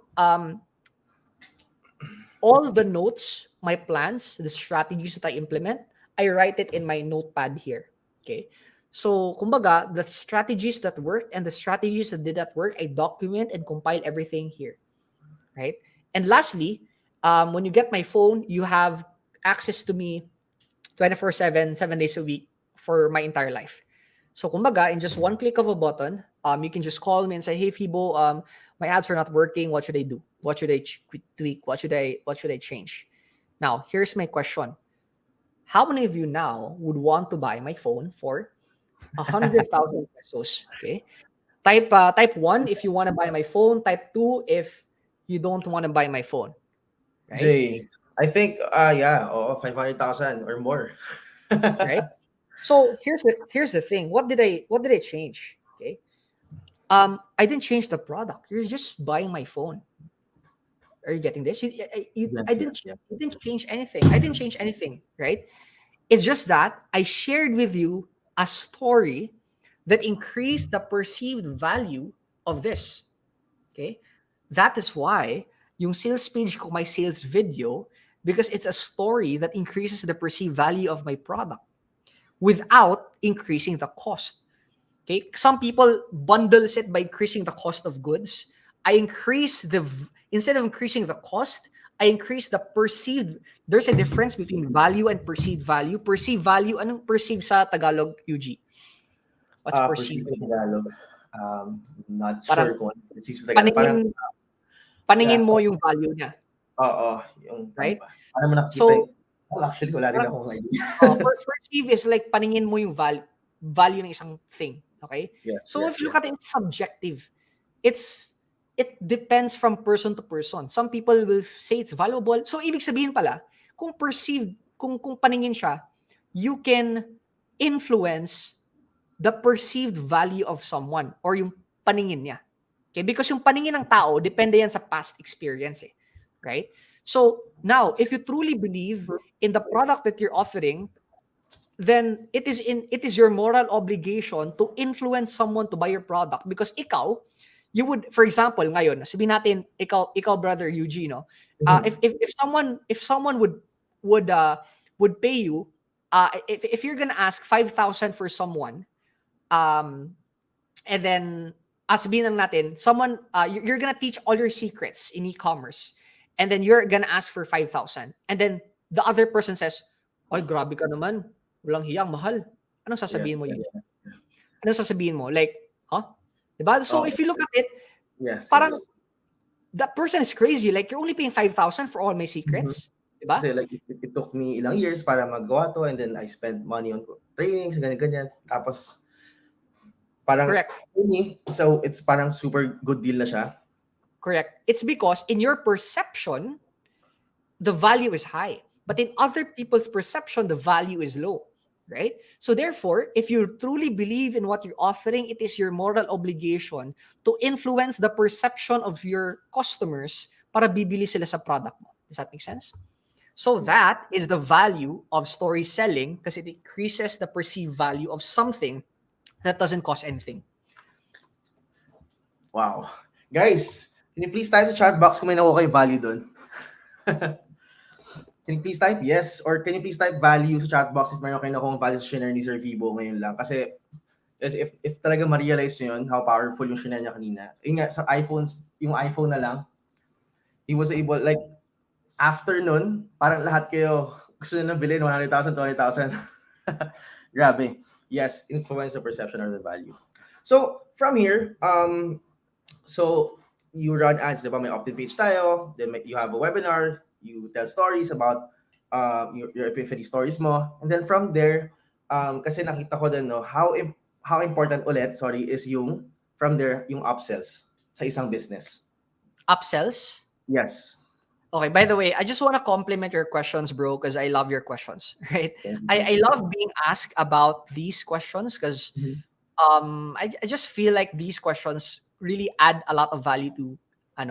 all the notes, my plans, the strategies that I implement, I write it in my notepad here. Okay. So, kumbaga, the strategies that worked and the strategies that did not work, I document and compile everything here. Right. And lastly, when you get my phone, you have access to me 24/7, 7 days a week for my entire life. So, kumbaga, in just one click of a button, you can just call me and say, "Hey, Fibo, my ads are not working. What should I do? What should I tweak? What should I change?" Now, here's my question: how many of you now would want to buy my phone for 100,000 pesos? Okay, type one if you want to buy my phone. Type two if you don't want to buy my phone. Right? Jay, I think yeah, 500,000 or more. Right? So here's the thing. What did I change? Okay. I didn't change the product. You're just buying my phone. Are you getting this? Yes, yes, yes. I didn't change anything. I didn't change anything, right? It's just that I shared with you a story that increased the perceived value of this. Okay? That is why yung sales page ko, my sales video, because it's a story that increases the perceived value of my product without increasing the cost. Okay, some people bundles it by increasing the cost of goods. Instead of increasing the cost, I increase the perceived. There's a difference between value and perceived value. Perceived value, anong perceived sa Tagalog, UG? What's Perceived perceived? sa Tagalog. Not Parang sure kung ano perceived sa Tagalog. Parang, paningin, paningin yeah, mo yung value niya, oo, yung ano right? ba? Paano mo nakikita So, yung, well, actually, wala rin parang, akong idea. perceive is like paningin mo yung value ng isang thing. Okay? Yes, So yes, if you look yes. at it, it's subjective. It depends from person to person. Some people will say it's valuable. So ibig sabihin pala, kung perceived, kung paningin siya, you can influence the perceived value of someone or yung paningin niya. Okay? Because yung paningin ng tao, depende yan sa past experience. Right? So now, if you truly believe in the product that you're offering, then it is your moral obligation to influence someone to buy your product because ikaw, you would, for example, ngayon, sabihin natin ikaw brother Eugene, no? Mhm. If someone would pay you, if you're gonna ask 5,000 for someone, um and then sabihin lang natin, someone, you're gonna teach all your secrets in e-commerce, and then you're gonna ask for 5,000, and then the other person says, ay, grabe ka naman, walang hiyang mahal. Anong Yeah. sasabihin mo yun? Yeah. Anong sasabihin mo? Like, huh? Diba? So Oh, if you look at it, yes, parang yes. that person is crazy. Like, you're only paying 5,000 for all my Mhm. secrets. Diba? Kasi like it took me ilang years para magawa to, and then I spent money on trainings, ganyan. Tapos parang Correct. for me, so it's parang super good deal na siya. Correct. It's because in your perception, the value is high. But in other people's perception, the value is low. Right? So therefore, if you truly believe in what you're offering, it is your moral obligation to influence the perception of your customers para bibili sila sa product mo. Does that make sense? So that is the value of story selling, because it increases the perceived value of something that doesn't cost anything. Wow. Guys, can you please type sa chat box kung may nakuha kayo value doon? Can you please type yes, or can you please type value sa chat box if mayroon kayo nakuha value sa shinare ni Sir Fibo ngayon lang? Kasi if talaga ma-realize nyo yun, how powerful yung shinare niya kanina. Yung nga, sa iPhones, yung iPhone na lang, he was able, like, after nun, parang lahat kayo gusto nyo na bilhin, 100,000, 200,000. Grabe. Yes, influence the perception of the value. So, from here, so you run ads, diba? May opt-in page tayo, then you have a webinar, you tell stories about your epiphany stories mo, and then from there, kasi nakita ko din, no, how important ulit, is yung from there, yung upsells sa isang business. Upsells? Yes. Okay, by the way, I just want to compliment your questions, bro, because I love your questions, right? Thank you. I love being asked about these questions because Mhm. I just feel like these questions really add a lot of value to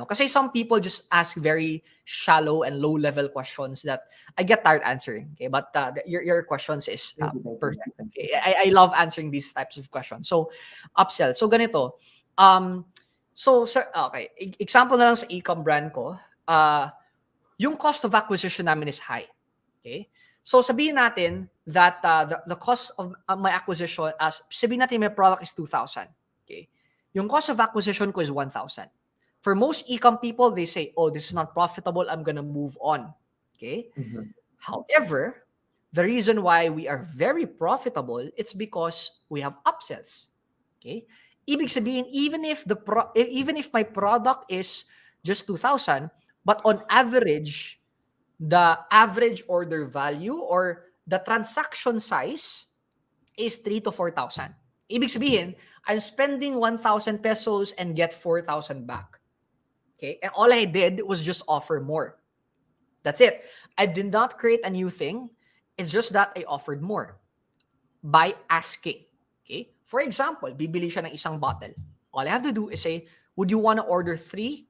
kasi some people just ask very shallow and low level questions that I get tired answering. Okay, but your questions is Thank you. perfect. Thank you. Okay, I love answering these types of questions. So upsell. So ganito. So sir, okay, example na lang sa e-com brand ko. Yung cost of acquisition namin is high. Okay? So sabihin natin that the cost of my acquisition, sabihin natin my product is 2,000. Okay? Yung cost of acquisition ko is 1,000. For most e-com people, they say, oh, this is not profitable, I'm gonna move on. Okay? Mhm. However, the reason why we are very profitable, it's because we have upsells. Okay? Ibig sabihin, even if my product is just 2,000, but on average, the average order value or the transaction size is 3 to 4,000. Ibig sabihin, I'm spending 1,000 pesos and get 4,000 back. Okay? And all I did was just offer more. That's it. I did not create a new thing. It's just that I offered more by asking. Okay? For example, bibili siya ng isang bottle. All I have to do is say, would you want to order 3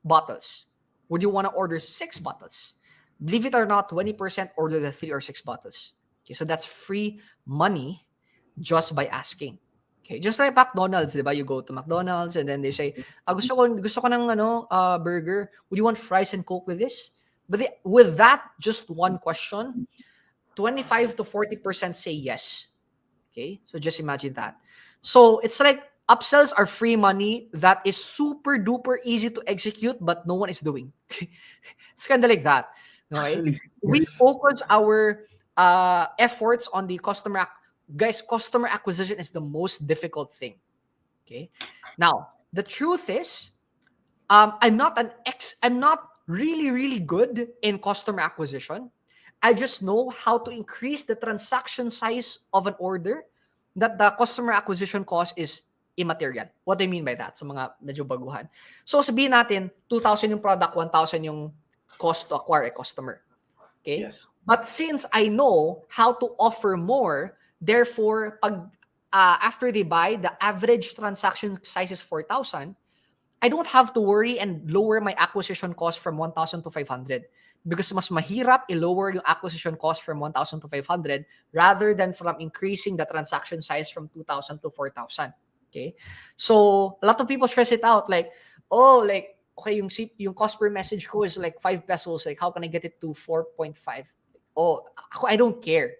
bottles? Would you want to order 6 bottles? Believe it or not, 20% order the 3 or 6 bottles. Okay, so that's free money just by asking. Okay, just like McDonald's, diba? You go to McDonald's and then they say, gusto ko ng burger. Would you want fries and Coke with this? But with that, just one question, 25 to 40% say yes. Okay, so just imagine that. So it's like upsells are free money that is super duper easy to execute, but no one is doing. It's kind of like that. Okay, Actually, we yes. focus our efforts on the customer. Guys, customer acquisition is the most difficult thing. Okay, now the truth is, I'm not really good in customer acquisition. I just know how to increase the transaction size of an order that the customer acquisition cost is immaterial. What do I mean by that? Sa mga medyo baguhan. So sabihin natin, 2,000 yung product, 1,000 yung cost to acquire a customer. Okay? Yes. But since I know how to offer more, therefore, after they buy, the average transaction size is 4,000, I don't have to worry and lower my acquisition cost from 1,000 to 500 because mas mahirap i-lower yung acquisition cost from 1,000 to 500 rather than from increasing the transaction size from 2,000 to 4,000. Okay? So, a lot of people stress it out like, oh, like, okay, yung cost per message ko is like 5 pesos. Like, how can I get it to 4.5? oh, I don't care.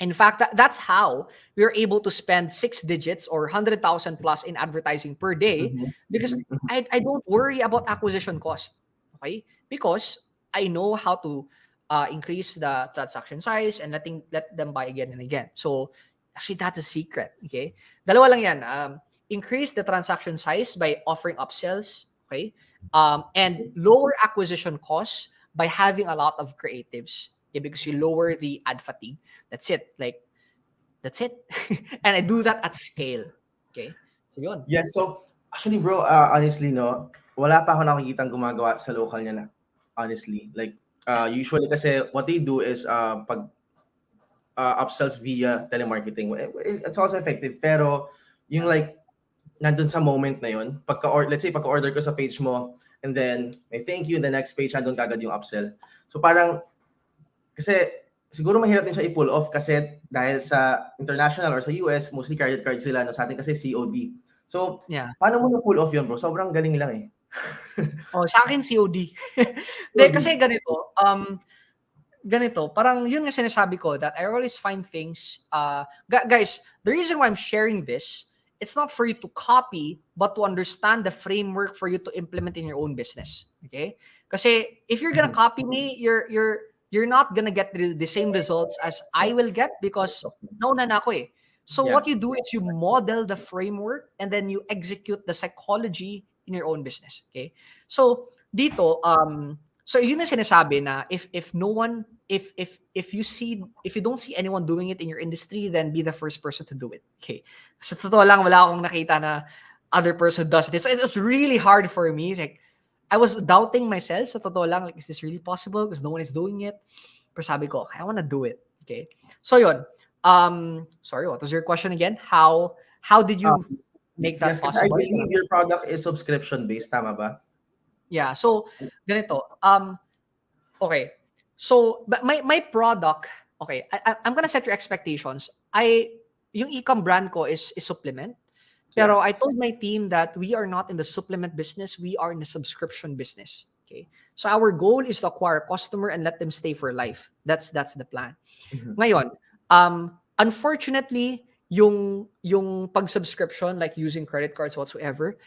In fact, that's how we are able to spend 6 digits or 100,000 plus in advertising per day, Mhm, because mhm, mhm. I don't worry about acquisition cost. Okay? Because I know how to increase the transaction size and let them buy again and again. So actually, that's a secret. Okay? Dalawa lang yan. Increase the transaction size by offering upsells. Okay? And lower acquisition costs by having a lot of creatives. Okay? Because you lower the ad fatigue. That's it. Like, that's it. And I do that at scale. Okay? So yun. Yes, so actually bro, honestly no, wala pa ako nakikitang gumagawa sa local niya na. Honestly, like usually kasi what they do is pag upsells via telemarketing, it's also effective pero yung like nandun sa moment na yun, let's say pagka-order ko sa page mo and then may thank you, the next page nandun kagad yung upsell. So parang kasi siguro mahirap din siya i-pull off kasi dahil sa international or sa US, mostly credit card sila, no, sa atin kasi COD. So, Yeah. paano mo na-pull off yun, bro? Sobrang galing lang eh. Oh, sa akin COD. Hindi, COD. kasi ganito, parang yun nga sinasabi ko, that I always find things, guys, the reason why I'm sharing this, it's not for you to copy, but to understand the framework for you to implement in your own business. Okay? Kasi if you're gonna copy me, you're not gonna get the same results as I will get, because nauna na ako eh. So Yeah. what you do is you model the framework and then you execute the psychology in your own business. Okay? So dito, so yun ang sinasabi na if no one, if you don't see anyone doing it in your industry, then be the first person to do it. Okay. So totoo lang, wala akong nakita na other person does this. It was really hard for me. Like, I was doubting myself. So totoo lang, like, is this really possible? Because no one is doing it. Pero sabi ko, okay, I wanna do it. Okay. So yun. Sorry, what was your question again? How did Um, you make yes, that kasi I possible? believe your product is subscription-based, tama ba? Yeah. So ganito. Okay. So, but my product, okay, I'm gonna set your expectations. Yung e-com brand ko is supplement. Yeah. Pero I told my team that we are not in the supplement business. We are in the subscription business. Okay. So our goal is to acquire a customer and let them stay for life. That's the plan. Mhm. Ngayon, unfortunately, yung pag-subscription, like using credit cards whatsoever,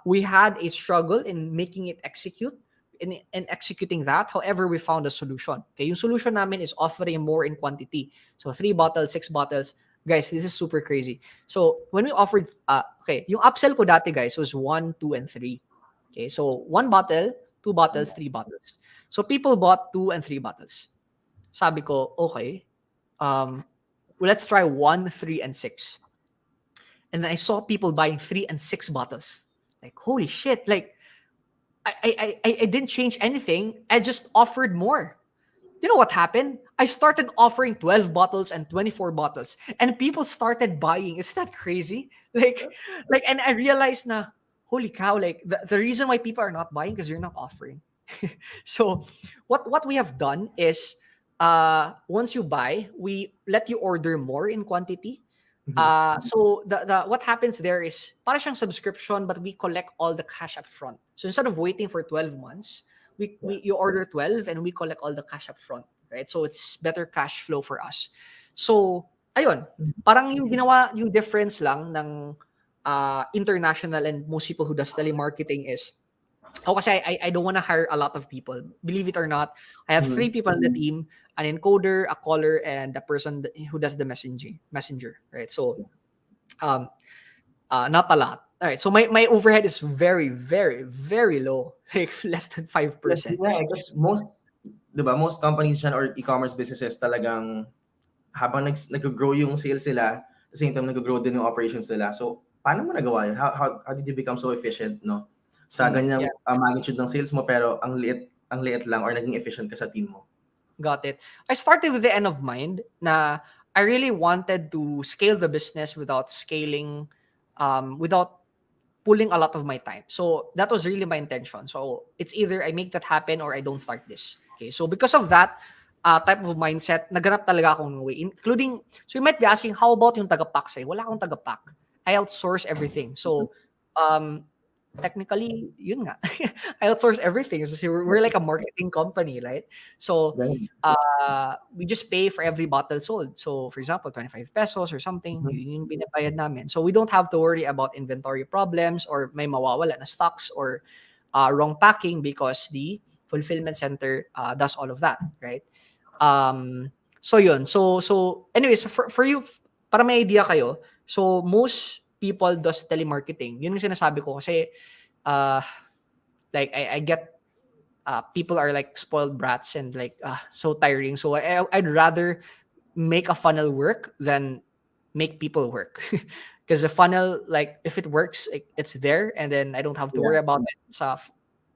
we had a struggle in making it execute, in executing that. However, we found a solution. Okay, yung solution namin is offering more in quantity. So 3 bottles, 6 bottles. Guys, this is super crazy. So when we offered, okay, yung upsell ko dati, guys, was 1, 2, and 3. Okay, so 1 bottle, 2 bottles, 3 bottles. So people bought 2 and 3 bottles. Sabi ko, okay, let's try 1, 3, and 6. And then I saw people buying 3 and 6 bottles. Like, holy shit! Like, I didn't change anything. I just offered more. You know what happened? I started offering 12 bottles and 24 bottles, and people started buying. Is that crazy? And I realized na, holy cow, like the reason why people are not buying because you're not offering. So what we have done is, once you buy, we let you order more in quantity. Mhm. So the what happens there is para siyang subscription, but we collect all the cash up front. So instead of waiting for 12 months, Yeah. you order 12 and we collect all the cash up front, right? So it's better cash flow for us. So ayun, parang yung ginawa yung difference lang ng international and most people who does telemarketing is, kasi I don't want to hire a lot of people. Believe it or not, I have 3 Mhm. people in the team: an encoder, a caller, and the person who does the messenger, right? So, um, not a lot. All right. So my overhead is very, very, very low, like less than Yes, 5%. yeah, because most, 'di ba, most companies diyan or e-commerce businesses talagang habang nag-grow yung sales nila, at the same time nag-grow din yung operations nila. So, paano mo nagawa yun? How did you become so efficient, no? Sa Yeah, ganyang magnitude ng sales mo pero ang liit lang or naging efficient ka sa team mo. got it. I started with the end of mind na I really wanted to scale the business without scaling, without pulling a lot of my time. So that was really my intention. So it's either I make that happen or I don't start this. Okay. So because of that type of mindset, naganap talaga akong way. Including, so you might be asking, how about yung taga-pack sa'yo? Wala akong taga-pack. I outsource everything. So, um, technically, yun nga, I outsource everything. So we're like a marketing company, right? So Right. we just pay for every bottle sold. So for example, 25 pesos or something, Mhm. yun yung binabayad namin. So we don't have to worry about inventory problems or may mawawala na stocks or wrong packing because the fulfillment center does all of that, right? So yun. So anyways, for you, para may idea kayo, so most people does telemarketing. Yun yung sinasabi ko kasi uh, like I get people are like spoiled brats and like so tiring. So I'd rather make a funnel work than make people work. Because the funnel, like if it works, it's there, and then I don't have to Yeah. worry about it sa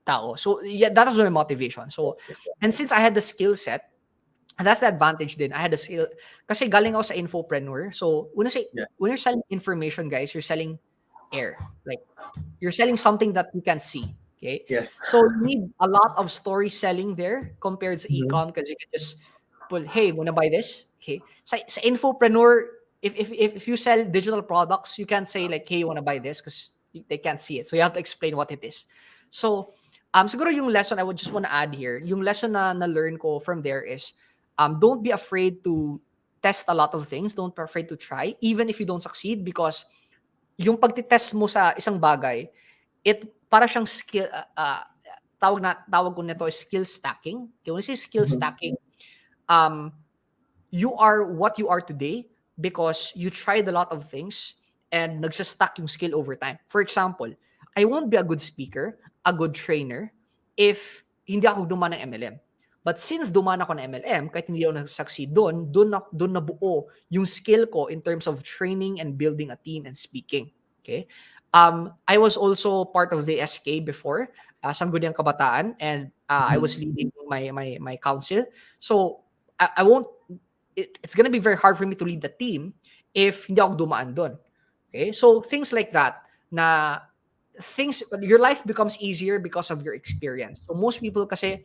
tao. So yeah, that was my motivation. So and since I had the skill set, and that's the advantage din. I had a skill kasi galing ako sa infopreneur. So Yeah. when you're selling information, guys, you're selling air. Like you're selling something that you can see. Okay. Yes. So you need a lot of story selling there compared to Mhm. e-com because you can just put, hey, wanna buy this? Okay. Sa infopreneur, if you sell digital products, you can't say like, hey, you wanna buy this because they can't see it. So you have to explain what it is. So siguro yung lesson I would just wanna add here, yung lesson na learn ko from there is don't be afraid to test a lot of things. Don't be afraid to try, even if you don't succeed, because yung pagtitest mo sa isang bagay, it para siyang skill tawag ko nito is skill stacking. Okay, when I say skill Mhm. stacking, um you are what you are today because you tried a lot of things and nagsa-stack yung skill over time. For example, I won't be a good speaker, a good trainer if hindi ako dumaan ng MLM. But since dumaan ako ng MLM, kahit hindi ako nag-succeed doon nabuo yung skill ko in terms of training and building a team and speaking. Okay? I was also part of the SK before, Sangguniang Kabataan, and I was Mhm. leading my council. So I won't it's gonna be very hard for me to lead the team if hindi ako dumaan doon. Okay? So things like that na your life becomes easier because of your experience. So most people kasi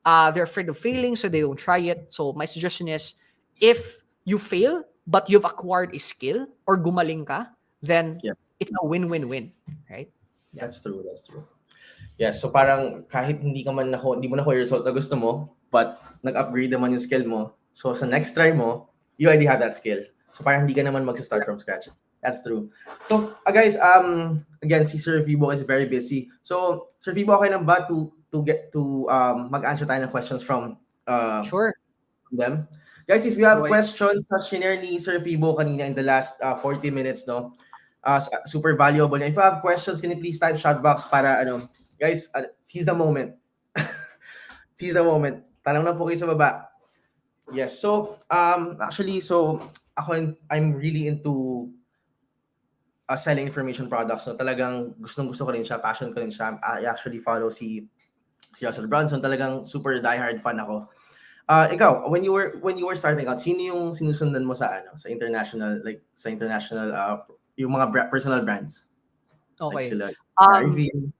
they're afraid of failing so they don't try it. So my suggestion is if you fail but you've acquired a skill or gumaling ka, then Yes. it's a win-win-win, right? Yeah. That's true. That's true. Yes, so parang kahit hindi mo nakuha yung result na gusto mo, but nag-upgrade naman yung skill mo. So sa next try mo, you already have that skill. So parang hindi ka naman magsa-start from scratch. That's true. So guys, again, si Sir Fibo is very busy. So Sir Fibo, okay lang ba to get to mag-answer tayo ng questions from Sure. them? Guys, if you have Boy. questions sa shinare ni Sir Fibo kanina in the last 40 minutes, no? Super valuable. And if you have questions, can you please type chat box para guys, seize the moment. Seize the moment. Tanong lang po kayo sa baba. Yes. So, actually, so I'm really into selling information products. So talagang gustong-gusto ko rin siya, passion ko rin siya. I actually follow si Russell Brunson. Talagang super diehard fan ako. Ikaw, when you were starting out, sino yung sinusundan mo sa international yung mga personal brands like Okay. sila Gary Um, Vee.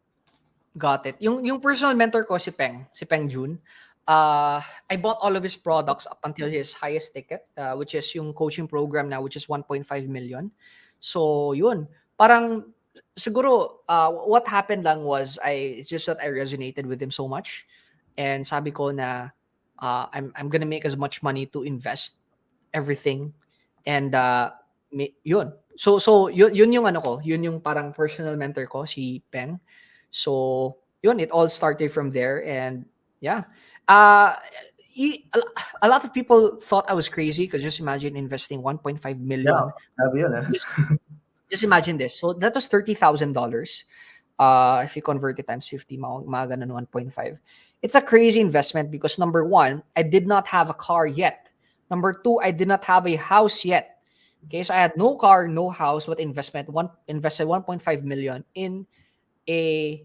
Got it. Yung personal mentor ko si Peng Jun. I bought all of his products up until his highest ticket, which is yung coaching program now, which is 1.5 million. So, yun. Parang siguro what happened lang was it's just that I resonated with him so much. And sabi ko na I'm gonna make as much money to invest everything and yun. So yun yung ano ko, yun yung parang personal mentor ko si Peng. So, yun, it all started from there. And yeah, uh, a lot of people thought I was crazy because just imagine investing 1.5 Yeah, million. grabe yun Just, just imagine this. So that was $30,000. If you convert it times 50, mga ganun 1.5. It's a crazy investment because number one, I did not have a car yet. Number two, I did not have a house yet. Okay, so I had no car, no house. What invested 1.5 million in a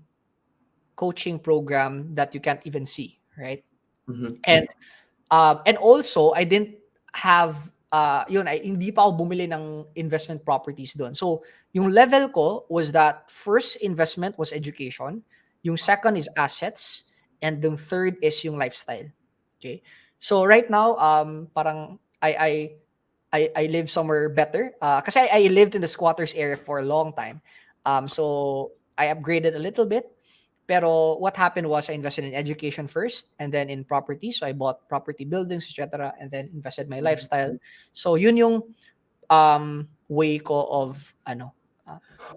coaching program that you can't even see, right? Mhm. And also I didn't have hindi pa ako bumili ng investment properties doon. So yung level ko was that first investment was education, yung second is assets, and the third is yung lifestyle. Okay? So right now parang I live somewhere better kasi I lived in the squatters area for a long time. So I upgraded a little bit. Pero what happened was I invested in education first and then in property. So I bought property buildings, etc. And then invested my lifestyle. So yun yung way ko of ano.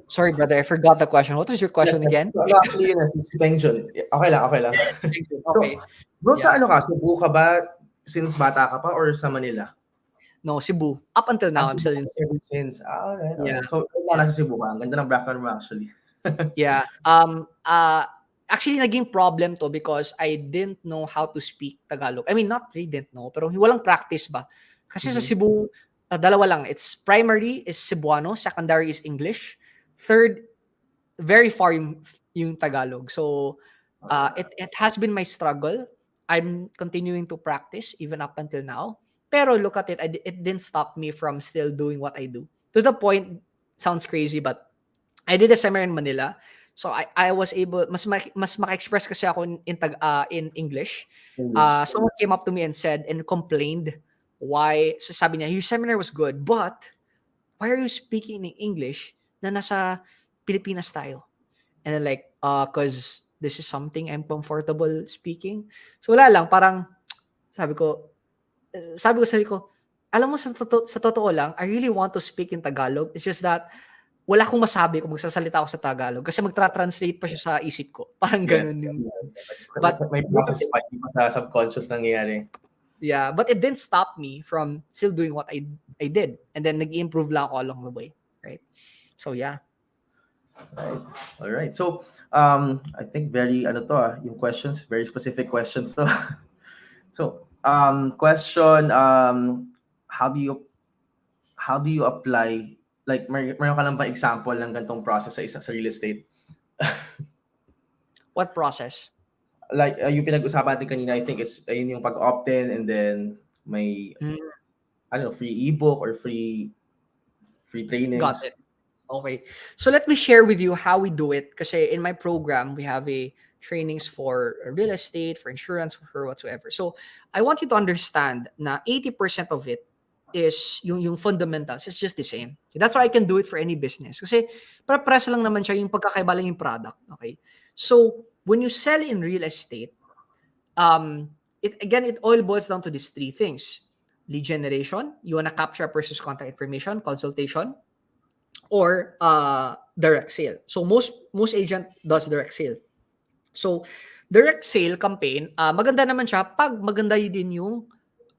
Sorry, brother, I forgot the question. What was your Yes, question again? actually, yun na, si Pengjon. Okay lang, okay lang. So, Okay. bro, sa Yeah. ano ka? Cebu ka ba since bata ka pa or sa Manila? No, Cebu. Up until now, I'm Cebu still in Cebu. ever since. Alright, Yeah. alright. So, ikaw Yeah. nasa Cebu ka. Ang ganda ng background mo actually. Yeah. Actually, naging problem to because I didn't know how to speak Tagalog. I mean, not really didn't know, pero walang practice ba? Kasi sa Cebu, dalawa lang. It's primary is Cebuano, secondary is English. Third, very far yung Tagalog. So, it has been my struggle. I'm continuing to practice even up until now. Pero look at it, it didn't stop me from still doing what I do. To the point, sounds crazy, but I did a seminar in Manila. So I was able mas maka-express kasi ako in English. English. Someone came up to me and said and complained why so sabi niya your seminar was good but why are you speaking in English na nasa Pilipinas tayo? And then like cause this is something I'm comfortable speaking. So wala lang parang sabi ko sa sarili ko alam mo sa totoo lang I really want to speak in Tagalog. It's just that wala akong masabi kung magsasalita ako sa Tagalog kasi magtra-translate pa siya sa isip ko. Parang Yes. ganun yung May, but may process pa, hindi pa sa subconscious nangyayari. yeah, but it didn't stop me from still doing what I did. And then nag-improve lang ako along the way, right? So yeah. Right. All right. So, I think very ano to yung questions, very specific questions to. So, question how do you apply like mayroon ka lang ba example ng ganitong process sa real estate? What process? Like yung pinag-usapan natin kanina, I think is ayun yung pag-opt-in and then may I don't know, free ebook or free trainings. Got it. Okay. So let me share with you how we do it. Kasi in my program, we have a trainings for real estate, for insurance, for whatsoever. So I want you to understand na 80% of it is yung fundamentals. It's just the same. That's why I can do it for any business. Kasi para-pares lang naman siya yung pagkakaiba lang yung product. Okay. So when you sell in real estate, it all boils down to these three things. Lead generation, you want to capture a person's contact information, consultation, or direct sale. So most agent does direct sale. So direct sale campaign, maganda naman siya pag maganda din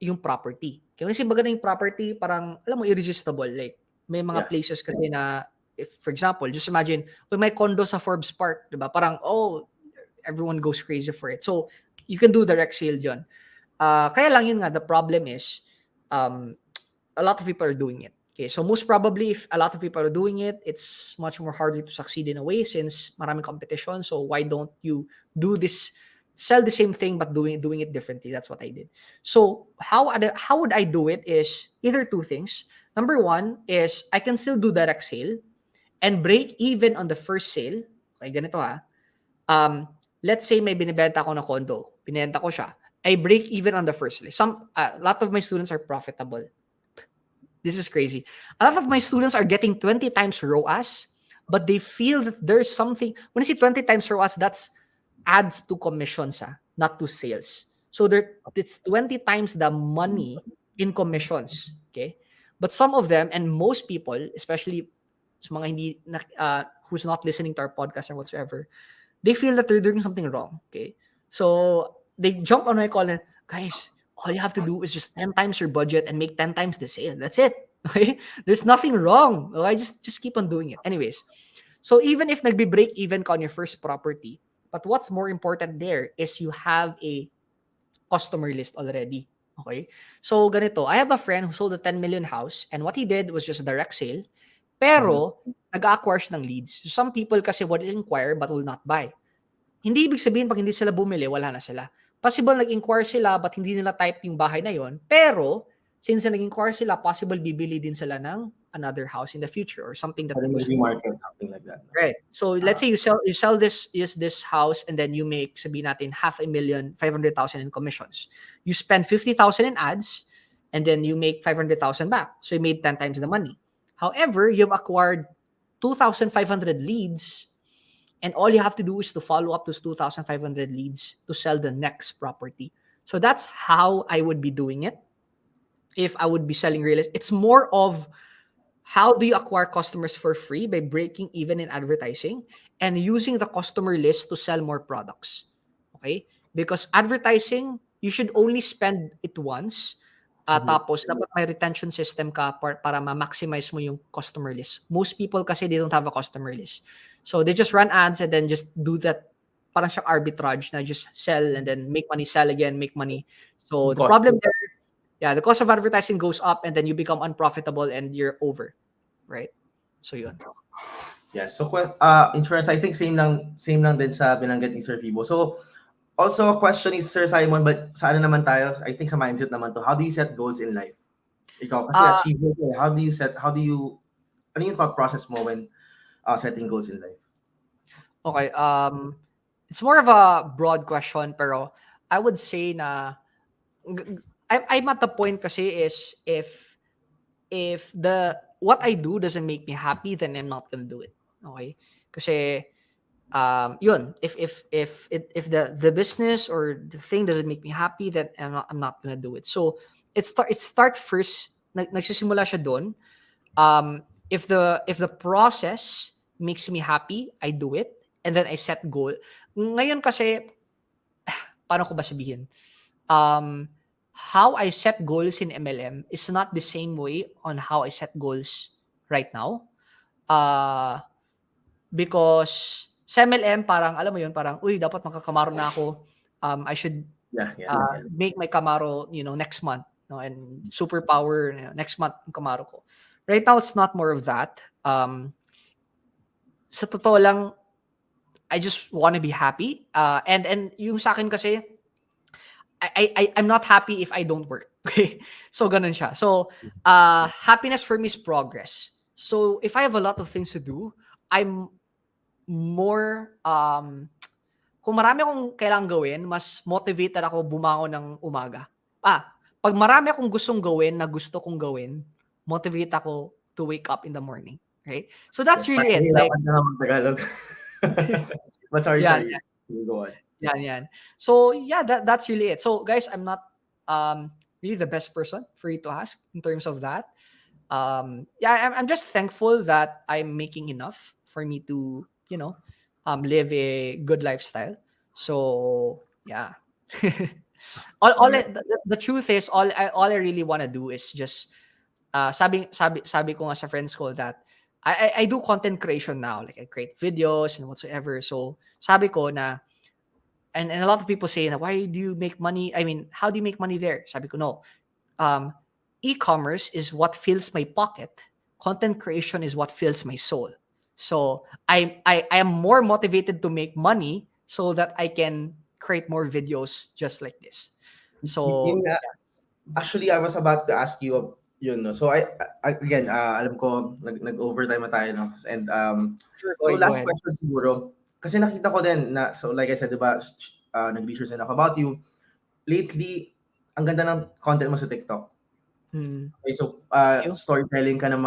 yung property. Kasi maganda yung property, parang alam mo irresistible. Like may mga places kasi na if for example, just imagine may condo sa Forbes Park, 'di ba? Parang everyone goes crazy for it. So you can do direct sale diyan. Kaya lang yun nga the problem is a lot of people are doing it. Okay, so most probably if a lot of people are doing it, it's much more harder to succeed in a way since maraming competition. So why don't you do this, sell the same thing but doing it differently? That's what I did. So how would I do it is either two things. Number one is I can still do direct sale and break even on the first sale. Okay, ganito let's say may binibenta ako na condo. Binenta ko siya. I break even on the first sale. A lot of my students are profitable. This is crazy. A lot of my students are getting 20 times ROAS, but they feel that there's something. When I say 20 times ROAS, that's adds to commissions, not to sales. So it's 20 times the money in commissions. Okay, but some of them and most people, especially sa mga hindi who's not listening to our podcast or whatsoever, they feel that they're doing something wrong. Okay, so they jump on my call and guys, all you have to do is just 10 times your budget and make 10 times the sale. That's it. Okay? There's nothing wrong. Okay? Just keep on doing it. Anyways, so even if nagbe-break even ka on your first property, but what's more important there is you have a customer list already. Okay? So ganito, I have a friend who sold a 10 million house and what he did was just a direct sale, pero nag-acquire siya ng leads. So some people kasi will inquire but will not buy. Hindi ibig sabihin pag hindi sila bumili, wala na sila. Possible nag-inquire sila but hindi nila type yung bahay na yon. Pero since nag-inquire sila, possible bibili din sila ng another house in the future or something that goes market, something like that. Right. So let's say you sell this house and then you make sabihin natin 500,000, 500,000 in commissions. You spend 50,000 in ads and then you make 500,000 back. So you made 10 times the money. However, you've acquired 2,500 leads And all you have to do is to follow up those 2,500 leads to sell the next property. So that's how I would be doing it if I would be selling real estate. It's more of how do you acquire customers for free by breaking even in advertising and using the customer list to sell more products. Okay? Because advertising, you should only spend it once. Mhm. Tapos, dapat may retention system ka para ma-maximize mo yung customer list. Most people kasi they don't have a customer list. So, they just run ads and then just do that. Parang siya arbitrage na just sell and then make money, sell again, make money. So, the Cost. problem there, yeah, the cost of advertising goes up and then you become unprofitable and you're over. Right? So, yun. Yes. So, insurance, I think same lang din sa binanggit ni Sir Fibo. So, also a question is, Sir Simon, but sa ano naman tayo? I think sa mindset naman to. How do you set goals in life? Ikaw, kasi Uh, achievement eh. Ano yung thought process mo when setting goals in life? okay. It's more of a broad question, pero I would say na I'm at the point kasi is if the what I do doesn't make me happy, then I'm not gonna do it. Okay? Kasi yun, if the business or the thing doesn't make me happy, then I'm not gonna do it. So it start first, nagsisimula siya doon. If the process makes me happy, I do it, and then I set goal. Ngayon kasi, paano ko ba sabihin? How I set goals in MLM is not the same way on how I set goals right now. Because sa MLM, parang, alam mo yun, parang, uy, dapat makakamaro na ako. I should Yeah. make my Camaro, next month. No? And superpower, next month, yung Camaro ko. Right now, it's not more of that. Sa totoo lang, I just want to be happy. And yung sa akin kasi, I'm not happy if I don't work. Okay? So, ganun siya. So, happiness for me is progress. So, if I have a lot of things to do, I'm more, kung marami akong kailangang gawin, mas motivated ako bumangon ng umaga. Pag marami akong gustong gawin na gusto kong gawin, motivate ako to wake up in the morning. Right? So, that's really it. Like, Nahihirapan na nga mag-Tagalog. But sorry. yeah, Go on. yeah. So yeah, that's really it. So guys, I'm not really the best person for you to ask in terms of that. Yeah, I'm just thankful that I'm making enough for me to live a good lifestyle. So yeah. The truth is all I really want to do is just sabi ko nga sa friends ko that I do content creation now, like I create videos and whatsoever. So sabi ko na and a lot of people say na why do you make money? I mean, how do you make money there? Sabi ko no. E-commerce is what fills my pocket. Content creation is what fills my soul. So I am more motivated to make money so that I can create more videos just like this. So Yun nga. Actually, I was about to ask you yun, no. So I again, alam ko nag-overtime na tayo, no. And sure, so go last ahead. question siguro. Kasi nakita ko din na, so like I said, diba, nag-research din ako about you. Lately, ang ganda ng content mo sa TikTok. Okay, so storytelling ka ng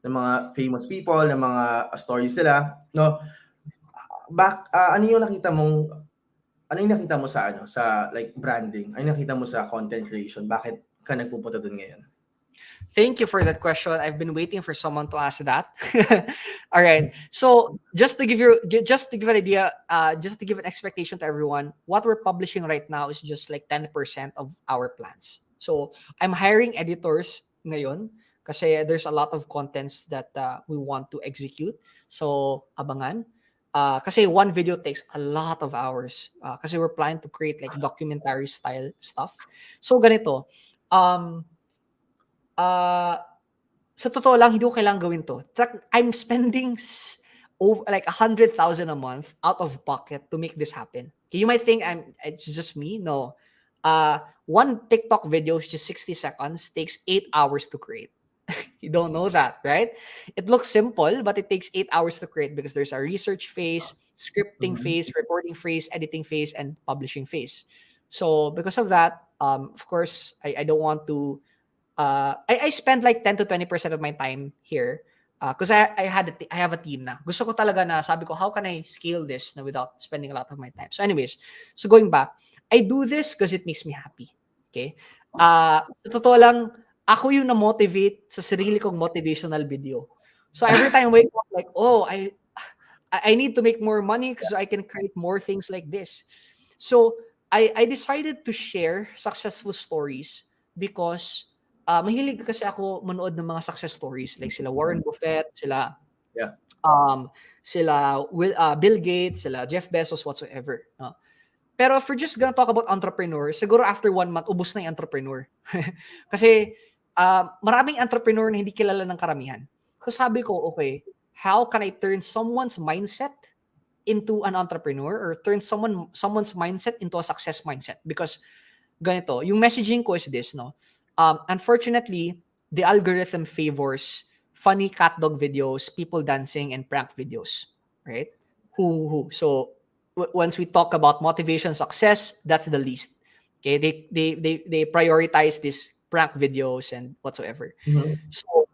mga famous people, ng mga stories nila, no? Ano yung nakita mo sa like branding? Ano yung nakita mo sa content creation? Bakit ka nagpupunta doon ngayon? Thank you for that question. I've been waiting for someone to ask that. All right. So just to give an idea, just to give an expectation to everyone, what we're publishing right now is just like 10% of our plans. So I'm hiring editors ngayon kasi there's a lot of contents that we want to execute. So abangan. Kasi one video takes a lot of hours. Kasi we're planning to create like documentary style stuff. So ganito. Sa totoo lang, hindi ko kailangan gawin to. I'm spending over like 100,000 a month out of pocket to make this happen. You might think it's just me. No. One TikTok video is just 60 seconds, takes 8 hours to create. You don't know that, right? It looks simple, but it takes 8 hours to create because there's a research phase, scripting phase, recording phase, editing phase, and publishing phase. So because of that, of course, I don't want to I spend like 10 to 20% of my time here. Because I have a team na. Gusto ko talaga na sabi ko, how can I scale this na without spending a lot of my time? So anyways, so going back, I do this because it makes me happy. Okay? Sa totoo lang, ako yung na-motivate sa sarili kong motivational video. So every time I wake up, like, oh, I need to make more money because I can create more things like this. So I decided to share successful stories because mahilig kasi ako manood ng mga success stories like sila Warren Buffett, sila Yeah. Bill Gates, sila Jeff Bezos, whatsoever. Pero if we're just gonna talk about entrepreneurs, siguro after 1 month, ubos na yung entrepreneur. Kasi maraming entrepreneur na hindi kilala ng karamihan. So sabi ko, okay, how can I turn someone's mindset into an entrepreneur or turn someone's mindset into a success mindset? Because ganito, yung messaging ko is this, no? Unfortunately, the algorithm favors funny cat dog videos, people dancing, and prank videos, right? So once we talk about motivation success, that's the least. Okay, they prioritize these prank videos and whatsoever. Mhm. So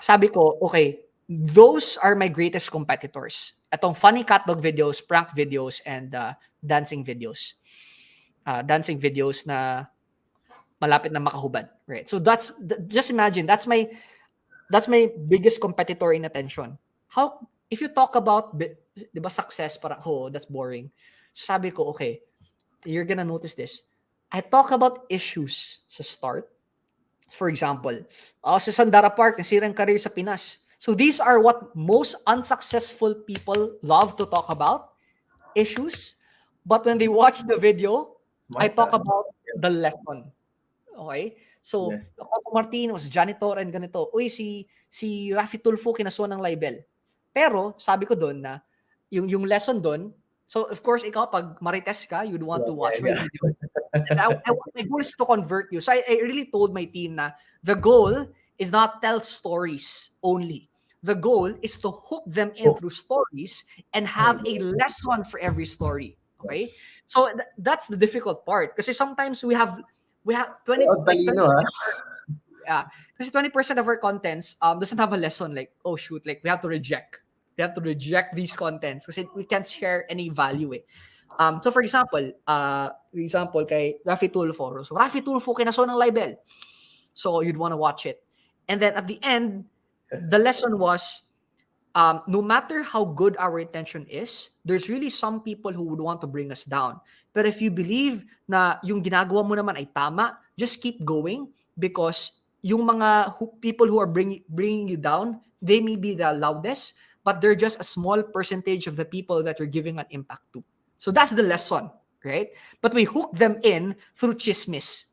sabi ko, okay, those are my greatest competitors. Itong funny cat dog videos, prank videos, and dancing videos. Dancing videos na malapit na makahubad, right? So just imagine, that's my biggest competitor in attention. How if you talk about 'di ba success, parang that's boring. Sabi ko, okay, you're gonna notice this. I talk about issues sa start. For example, sa Sandara Park, nasirang career sa Pinas. So these are what most unsuccessful people love to talk about, issues. But when they watch the video, I Smart, talk about the lesson. Okay? So, Yes. ako Martinos, janitor and ganito. Uy, si Rafi Tulfo kinasuhan ng libel. Pero, sabi ko doon na, yung lesson doon, so of course, ikaw, pag marites ka, you'd want to watch my Yeah. video. And my goal is to convert you. So, I really told my team na the goal is not tell stories only. The goal is to hook them in through stories and have a lesson for every story. Okay? Yes. So, that's the difficult part. Kasi sometimes we have 20, Oh, like talino, 20%, yeah, kasi 20% of our contents doesn't have a lesson, like, oh shoot, like we have to reject these contents kasi we can't share any value so for example kay Rafi Tulfo, so Rafi Tulfo kinasuhan ng libel, so you'd want to watch it, and then at the end the lesson was, no matter how good our intention is, there's really some people who would want to bring us down. But if you believe na yung ginagawa mo naman ay tama, just keep going, because yung mga people who are bringing you down, they may be the loudest, but they're just a small percentage of the people that you're giving an impact to. So that's the lesson, right? But we hook them in through chismis,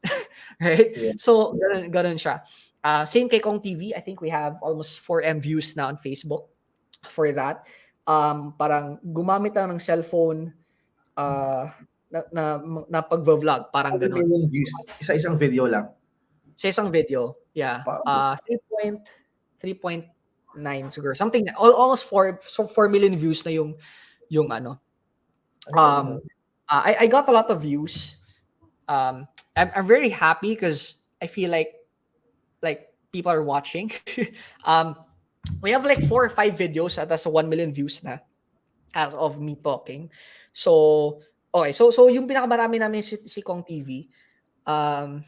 right? Yeah. So ganun siya. Same kay Kong TV, I think we have almost 4M views now on Facebook for that. Parang gumamit lang ng cellphone na pag-vlog, parang 1 ganun. million views. Isa-isang video lang. Sa isang video, yeah. Wow. 3.9 siguro. Something, almost 4 million views na yung ano. I got a lot of views. I'm very happy because I feel like people are watching. We have like 4 or 5 videos at that's 1 million views na as of me talking. So, okay. So yung pinakamarami namin si Kong TV, parang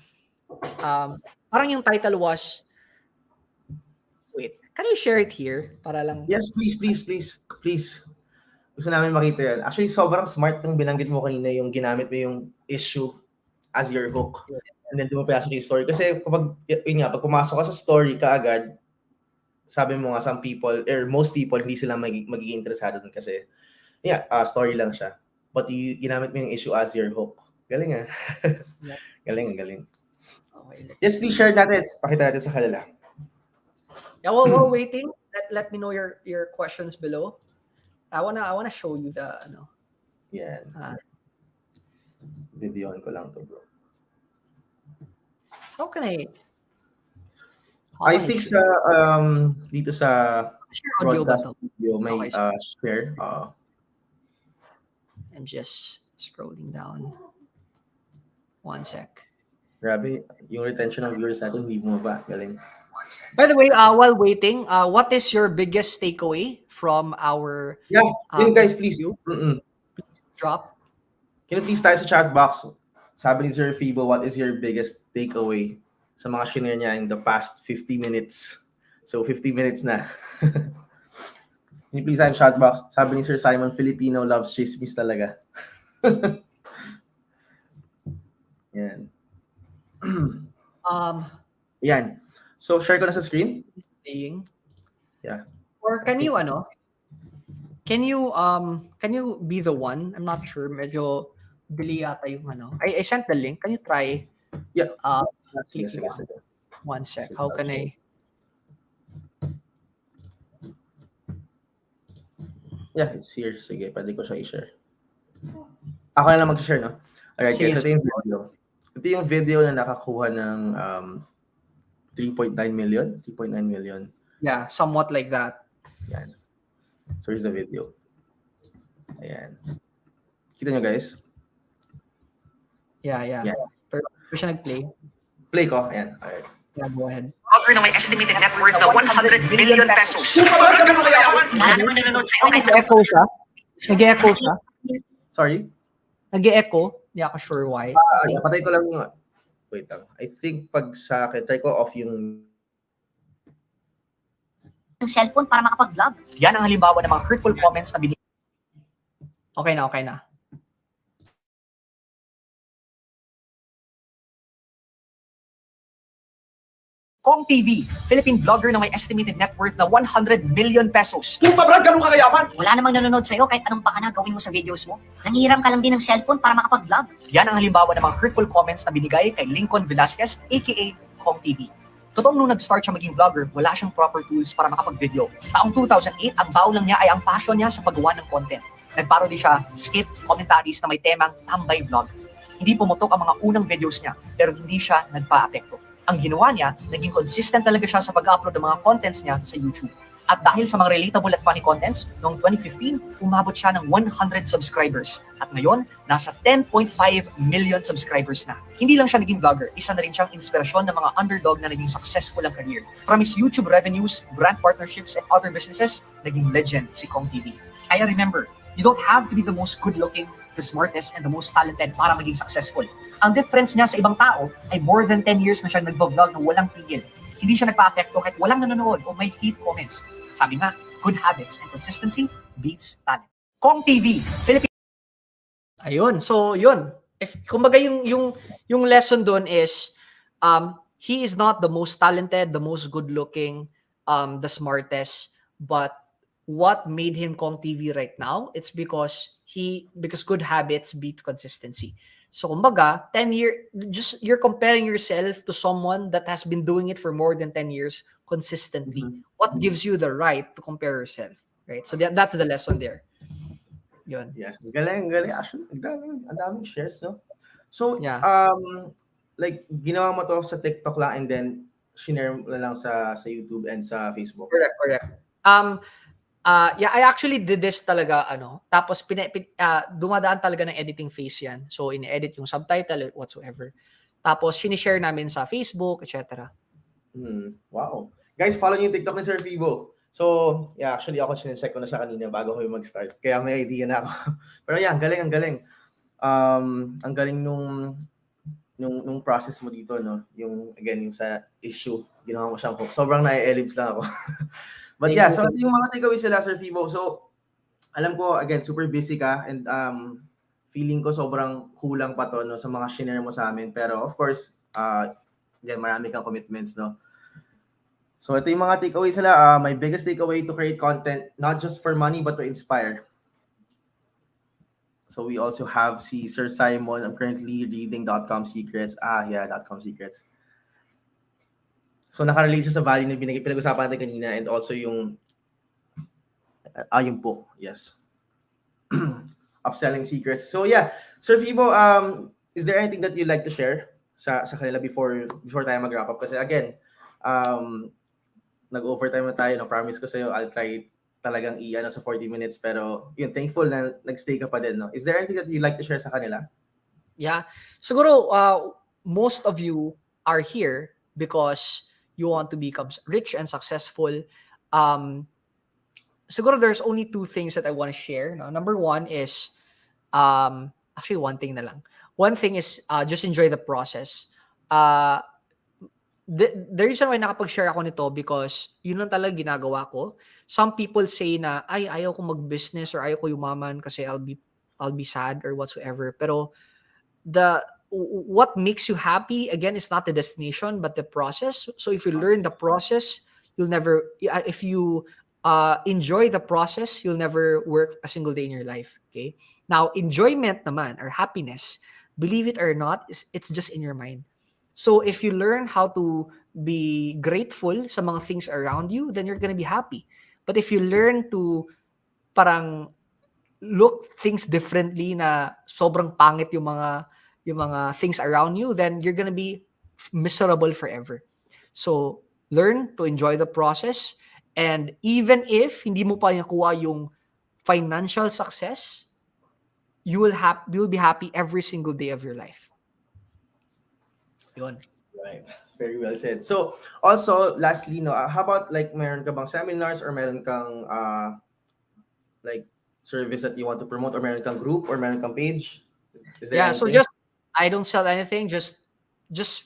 yung title was, wait, can you share it here? Para lang. Yes, please. Gusto namin makita yan. Actually, sobrang smart ng binanggit mo kanina, yung ginamit mo yung issue as your hook. And then dumapasok yung story. Kasi kapag, yun nga, pag pumasok ka sa story kaagad, sabi mo nga, some people, or most people, hindi sila magiging interesado dun kasi, story lang siya. But ginamit mo yung issue as your hook. Galing ah. Yeah. Galing. Okay. Yes, please share natin. Pakita natin sa kanila. Yeah, while we're waiting, let me know your questions below. I wanna show you the ano. Yan. Videoan ko lang to, bro. How can I think sa dito sa share audio ba broadcast to? video may Okay, share. I'm just scrolling down. 1 sec. Grabe, yung retention ng viewers natin hindi bumaba. Galing. By the way, while waiting, what is your biggest takeaway from our Yeah, yun guys, please. interview? Please drop. Can you please type sa chat box? Sabi ni Sir Fibo, what is your biggest takeaway sa mga shinare niya in the past 50 minutes? So, 50 minutes na. Can you please type chat box? Sabi ni Sir Simon, Filipino loves chismis talaga. Yan. Yan. So, share ko na sa screen. Playing. Yeah. Or can you can you be the one? I'm not sure. Medyo delay yata yung I sent the link. Can you try? Yeah. Click Sige. one sec. How can I? Yeah, it's here. Sige, pwede ko siya i-share. Ako na lang mag-share, no? Alright, guys. Ito yung video. Ito yung video na nakakuha ng 3.9 million. 3.9 million. Yeah, somewhat like that. Yan. So, here's the video. Ayan. Kita nyo, guys? Yeah. Pero siya nag-play. Play ko. Ayan. Alright. Yeah, go ahead. Vlogger na may estimated net worth na 100 million pesos. Wala naman nanonood sa'yo kahit Nag-echo siya? Nag-echo siya? Sorry? Nag-echo? Hindi ako sure why. Patay ko lang yung... Wait lang. I think pag sa akin, try ko off yung... cellphone para makapag-vlog. Yan ang halimbawa ng mga hurtful comments na binigay. Okay na. Kong TV, Philippine vlogger na may estimated net worth na 100 million pesos. Puta Brad, ganun ka kayaman! Wala namang nanonood sa'yo kahit anong pakana gawin mo sa videos mo. Nangihiram ka lang din ng cellphone para makapag-vlog. Yan ang halimbawa ng mga hurtful comments na binigay kay Lincoln Velasquez, aka Kong TV. Totoong nung nag-start siya maging vlogger, wala siyang proper tools para makapag-video. Taong 2008, ang bao lang niya ay ang passion niya sa paggawa ng content. Nag-parody siya, skit, commentaries na may temang tambay vlog. Hindi pumutok ang mga unang videos niya, pero hindi siya nagpa-apekto. Ang ginawa niya, naging consistent talaga siya sa pag-upload ng mga contents niya sa YouTube. At dahil sa mga relatable at funny contents, noong 2015, umabot siya ng 100 subscribers. At ngayon, nasa 10.5 million subscribers na. Hindi lang siya naging vlogger, isa na rin siyang inspirasyon ng mga underdog na naging successful ang career. From his YouTube revenues, brand partnerships, and other businesses, naging legend si Kong TV. Kaya remember, you don't have to be the most good-looking, the smartest, and the most talented para maging successful. Ang difference niya sa ibang tao ay more than 10 years na siya nagvo-vlog ng walang tigil. Hindi siya nagpa-apekto kahit walang nanonood o may hate comments. Sabi nga, good habits and consistency beats talent. Kong TV, Philippine. Ayun. So, yun. Kumbaga yung lesson doon is he is not the most talented, the most good-looking, the smartest, but what made him Kong TV right now, it's because good habits beat consistency. So kumbaga, you're comparing yourself to someone that has been doing it for more than 10 years consistently. What gives you the right to compare yourself, right? So that's the lesson there. Yun. Yes, galing. Actually, ang daming shares, no? So, Yeah. like, ginawa mo to sa TikTok lang and then shinare mo na lang sa YouTube and sa Facebook. Correct. Yeah, I actually did this talaga, tapos dumadaan talaga ng editing phase yan. So, in-edit yung subtitle, whatsoever. Tapos, sinishare namin sa Facebook, etc. Wow. Guys, follow niyo yung TikTok ni Sir Fibo. So, yeah, actually, ako sinecheck ko na siya kanina bago kami mag-start. Kaya may idea na ako. Pero yeah, ang galing. Ang galing nung process mo dito, no? Yung sa issue, ginawa mo siyang hook. Sobrang na-ellipse lang ako. But yeah, so ito yung mga takeaways sila, Sir Fibo. So, alam ko, again, super busy ka and feeling ko sobrang kulang pa to, no, sa mga shinare mo sa amin. Pero of course, again, marami kang commitments, no? So, ito yung mga takeaways sila. My biggest takeaway to create content, not just for money, but to inspire. So, we also have si Sir Simon. I'm currently reading .com Secrets. .com Secrets. So, nakarelate siya sa value na pinag-usapan natin kanina and also yung book. Yes. Upselling secrets. So, yeah. Sir Fibo, is there anything that you'd like to share sa kanila before tayo mag-wrap up? Kasi again, nag-overtime na tayo. No? Promise ko sa'yo, I'll try talagang sa 40 minutes. Pero, yun, thankful na nag-stay ka pa din. No? Is there anything that you'd like to share sa kanila? Yeah. Siguro, most of you are here because you want to become rich and successful, siguro there's only two things that I want to share. No? Number one is, actually one thing na lang. One thing is just enjoy the process. The reason why nakapag-share ako nito because yun lang talaga ginagawa ko. Some people say na, ay, ayaw ko mag-business or ayaw ko yumaman kasi I'll be sad or whatsoever. Pero what makes you happy again is not the destination but the process. So if you learn the process, you'll never, if you enjoy the process, you'll never work a single day in your life. Okay. Now, enjoyment naman or happiness, believe it or not, it's just in your mind. So if you learn how to be grateful sa mga things around you, then you're gonna be happy. But if you learn to parang look things differently na sobrang pangit yung mga things around you, then you're gonna be miserable forever. So learn to enjoy the process, and even if hindi mo pa nakuha yung financial success, you'll be happy every single day of your life. Yun. Right. Very well said. So, also, lastly, no, how about like meron ka bang seminars or meron kang like service that you want to promote or meron kang group or meron kang page? Is there Yeah, so anything? just I don't sell anything. Just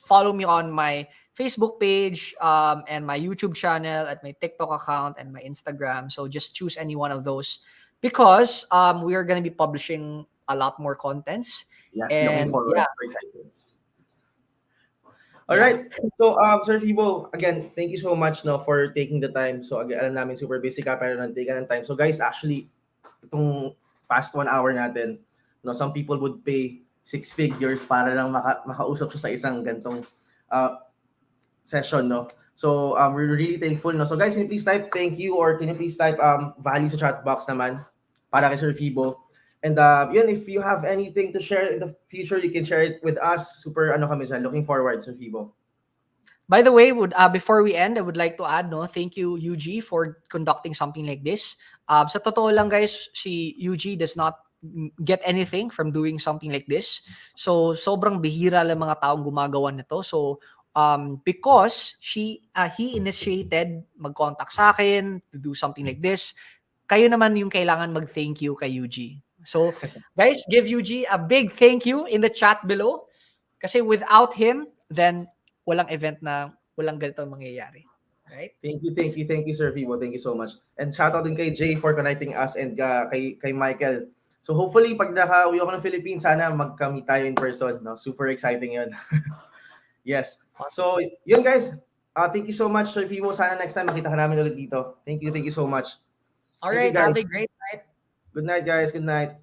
follow me on my Facebook page and my YouTube channel, at my TikTok account and my Instagram. So just choose any one of those because we are gonna be publishing a lot more contents. Yes, looking And forward. yeah, Very excited. All right. So, Sir Fibo, again, thank you so much no for taking the time. So, again, alam namin super busy ka pero nandito ka ng time. So, guys, actually, itong past 1 hour natin, no, some people would pay 6 figures para lang makausap siya sa isang gantong session, no. So, we're really thankful, no. So, guys, can you please type thank you or can you please type value sa chat box naman para kay Sir Fibo. And yun, if you have anything to share in the future, you can share it with us. Super kami dyan. Looking forward, Sir Fibo. by the way, before we end, I would like to add, no, thank you, UG, for conducting something like this. Sa totoo lang, guys, si UG does not get anything from doing something like this. So, sobrang bihira lang mga taong gumagawa nito. So, because he initiated mag-contact sa akin to do something like this, kayo naman yung kailangan mag-thank you kay UG. So, guys, give UG a big thank you in the chat below. Kasi without him, then walang event na walang ganito mangyayari. Right? Thank you, Sir Fibo. Thank you so much. And shout out din kay Jay for connecting us and kay Michael. So hopefully, pag nakauwi ako ng Philippines, sana magka-meet tayo in person. No? Super exciting yun. Yes. So, yun guys. Thank you so much, Sir Fibo. Sana next time makita ka namin ulit dito. Thank you so much. All Thank you, right, have a guys. great night. Good night, guys. Good night.